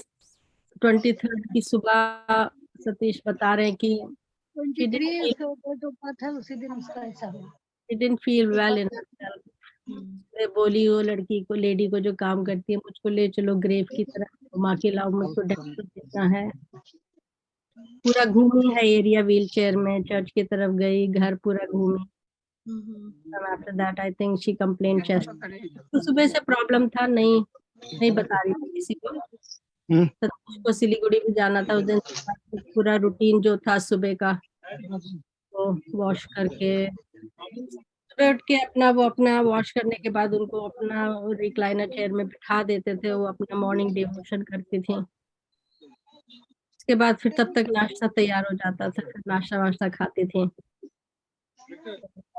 23rd की सुबह सतीश बता रहे हैं कि उनकी She didn't ग्रीस feel, जो था उसी दिन उसका ऐसा हुआ। she didn't feel well in herself. मैं बोली वो लड़की को, लेडी को जो काम करती है, मुझको ले चलो ग्रेव की तरफ घुमा के लाओ, मुझको डेथ देखना है। पूरा घूमी है एरिया व्हील चेयर में, चर्च की तरफ गई, घर पूरा घूमी। After that I think she complain chest. तो सुबह से प्रॉब्लम था, नहीं बता रही थी किसी को। तो उसको सिलीगुड़ी भी जाना था उस दिन। पूरा रूटीन जो था सुबह का, वो वॉश करके सुबह उठ के अपना वॉश करने के बाद उनको अपना रिक्लाइनर चेयर में बिठा देते थे, वो अपना मॉर्निंग डिवोशन करती थी। उसके बाद फिर तब तक नाश्ता तैयार हो जाता था, फिर नाश्ता वाश्ता खाती थी।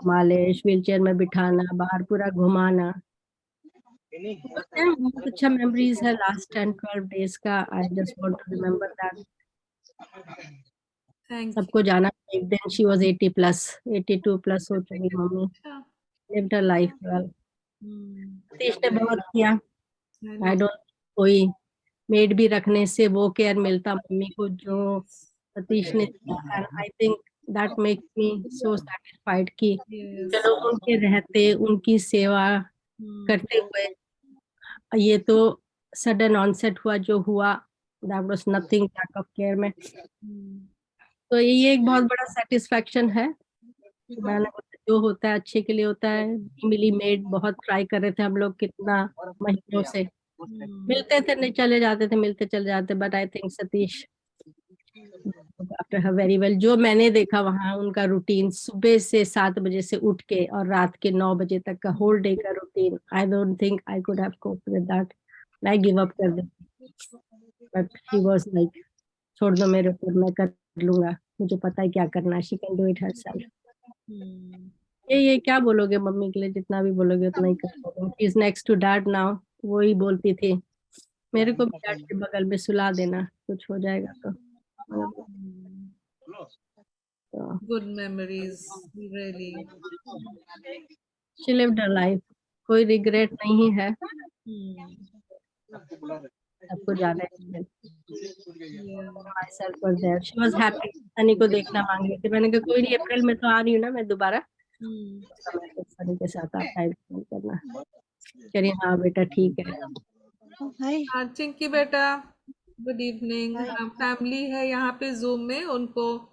मालिश, व्हील चेयर में बिठाना, बाहर पूरा घुमाना, बहुत अच्छा मेमोरीज है लास्ट 10-12 डेज का। I just want to remember that. सबको जाना एक दिन। शी वाज 80 प्लस, 82 प्लस हो चुकी मम्मी। लिव्ड हर लाइफ वेल। सतीश ने बहुत किया। आई डोंट, कोई मेड भी रखने से वो केयर मिलता मम्मी को जो सतीश ने। I think that makes me so satisfied कि चलो उनके रहते, उनकी सेवा करते हुए, ये तो सडन ऑनसेट हुआ जो हुआ, that was nothing lack of care में। तो ये एक बहुत बड़ा सेटिस्फेक्शन है। मैंने जो होता है अच्छे के लिए होता है। मिली मेड बहुत ट्राई कर रहे थे हम लोग, कितना महीनों से मिलते थे, नहीं चले जाते थे, मिलते चले जाते। But I think Satish after her very well. जो मैंने देखा वहाँ उनका रूटीन, सुबह से 7 बजे से उठ के और रात के 9 बजे तक का होल डे का routine, I don't think I could have coped with that. मैं गिव अप कर दी, बट शी वाज लाइक छोड़ दो मेरे ऊपर, मैं कर लूंगा, मुझे पता है क्या करना है। She can do it herself. ये क्या बोलोगे मम्मी के लिए, जितना भी बोलोगे उतना ही कर पाओगे। She is next to dad now. वो ही बोलती थी मेरे को भी डैड के बगल में सुला देना, कुछ हो जाएगा तो। Good memories, really. She lived her life. कोई रिग्रेट नहीं है। सबको जाना है। Myself was there. She was happy. Sunny को देखना मांग रही थी। मैंने कहा कोई नहीं, अप्रैल में तो आ रही हूँ ना मैं दोबारा, सनी के साथ आप टाइम स्पेंड करना। चलिए हाँ बेटा ठीक है। चिंकी बेटा, गुड इवनिंग। फैमिली है यहाँ पे जूम में, उनको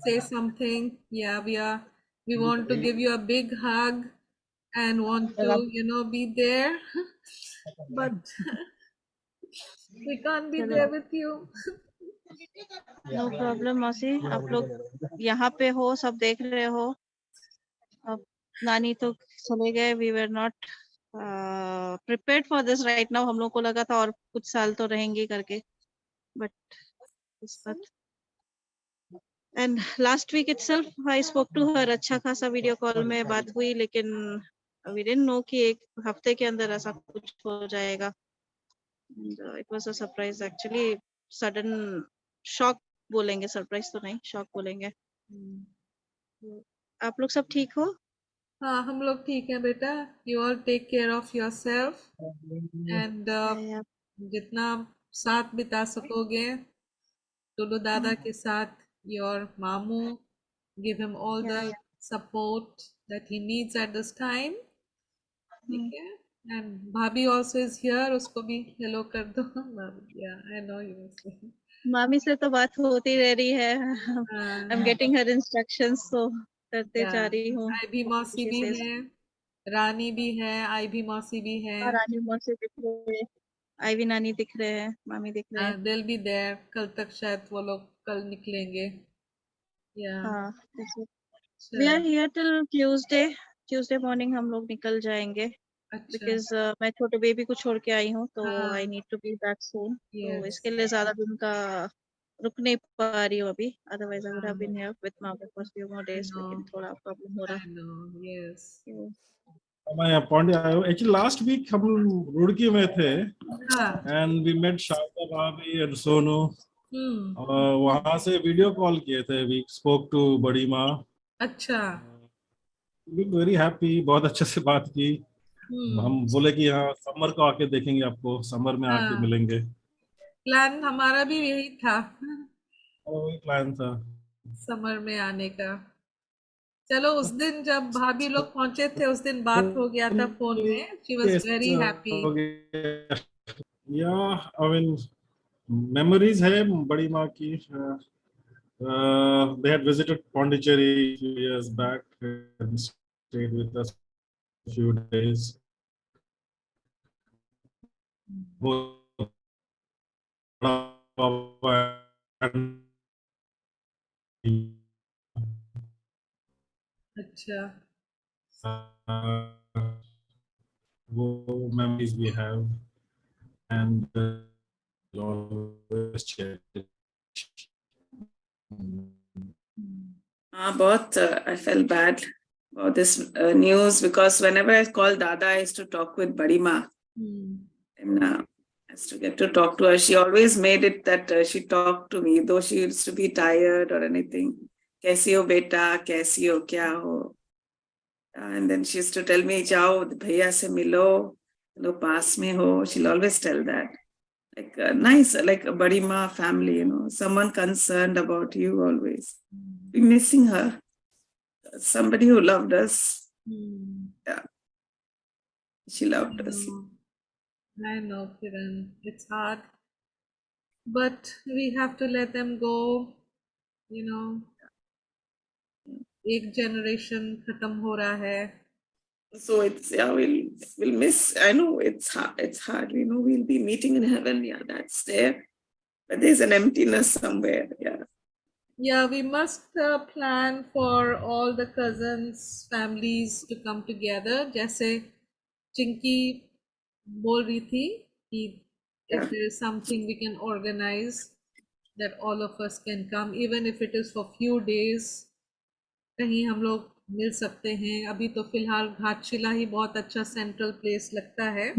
say something. Yeah, we want to give you a big hug and want to be there, but we can't be there with you. No problem मौसी, आप लोग यहाँ पे हो, सब देख रहे हो। अब नानी तो चले गए। We were not prepared for this right now. हम लोग को लगा था और कुछ साल तो रहेंगे करके, but and last week itself I spoke to her. अच्छा खासा वीडियो कॉल में बात हुई, लेकिन वी डिडंट नो कि एक हफ्ते के अंदर ऐसा कुछ हो जाएगा। It was a surprise actually, sudden shock बोलेंगे, सरप्राइज तो नहीं, शॉक बोलेंगे। आप लोग सब ठीक हो? हाँ, हम लोग ठीक है बेटा। You all take care of yourself and जितना साथ बिता सकोगे टुलू दादा के साथ, योर मामू, give him all the support that he needs at this time. ठीक है। एंड भाभी आल्सो इज हियर, उसको भी हेलो कर दो। या आई नो यू। मामी से तो बात होती रह रही है। I am getting her instructions, तो करते जा रही हूँ। आई भी मौसी भी है, रानी भी है, आई भी मौसी भी है। रानी मौसी दिख रहे हैं, आई भी नानी दिख रहे हैं, मामी दिख रहे हैं। they'll be there। कल तक शायद वो लोग कल निकलेंगे। हाँ, we are here till Tuesday morning हम लोग निकल जाएंगे। बिकॉज मैं छोटे बेबी को छोड़ के आई हूँ, तो I need to be back soon. तो इसके लिए ज्यादा दिन का रुक नहीं पा रही हूँ अभी। Otherwise I would have been here with मामी फॉर फ्यू मोर डेज, लेकिन थोड़ा प्रॉब्लम हो रहा है। मैं पॉइंट आया हूँ। एक्चुअली लास्ट वीक हम रुड़की में थे एंड वी मेट शारदा भाभी एंड सोनू। वहां से वीडियो कॉल किए थे। वी स्पोक टू बड़ी माँ। अच्छा, वेरी हैप्पी, बहुत अच्छे से बात की। हम बोले कि यहाँ समर को आके देखेंगे आपको, समर में आके मिलेंगे। प्लान हमारा भी यही था। वही प्लान था। समर में आने का। चलो उस दिन जब भाभी लोग पहुंचे थे उस दिन बात हो गया था फोन में। She was very happy. Yeah, I mean, memories है बड़ी माँ की. They had visited Pondicherry a few years back and stayed with us a few days. अच्छा, वो memories we have and always share it. बहुत I felt bad about this news because whenever I call Dada, I used to talk with Badi Ma. And I used to get to talk to her. She always made it that she talked to me, though she used to be tired or anything. कैसी हो बेटा, कैसी हो, क्या हो? And then she used to tell me, जाओ भैया से मिलो, लो पास में हो. She'll always tell that. Like nice, like a Badi Ma family, you know, someone concerned about you always. Be missing her. Somebody who loved us. Yeah. She loved us. I know, Kiran. It's hard. But we have to let them go, you know. एक generation खत्म हो रहा है. So it's, yeah, we'll miss. I know it's hard. You know, we'll be meeting in heaven. Yeah, that's there. But there's an emptiness somewhere. Yeah. Yeah, we must plan for all the cousins, families to come together. जैसे चिंकी बोल रही थी कि if there is something we can organize that all of us can come, even if it is for few days. कहीं हम लोग मिल सकते हैं. अभी तो फिलहाल घाटशिला ही बहुत अच्छा सेंट्रल प्लेस लगता है.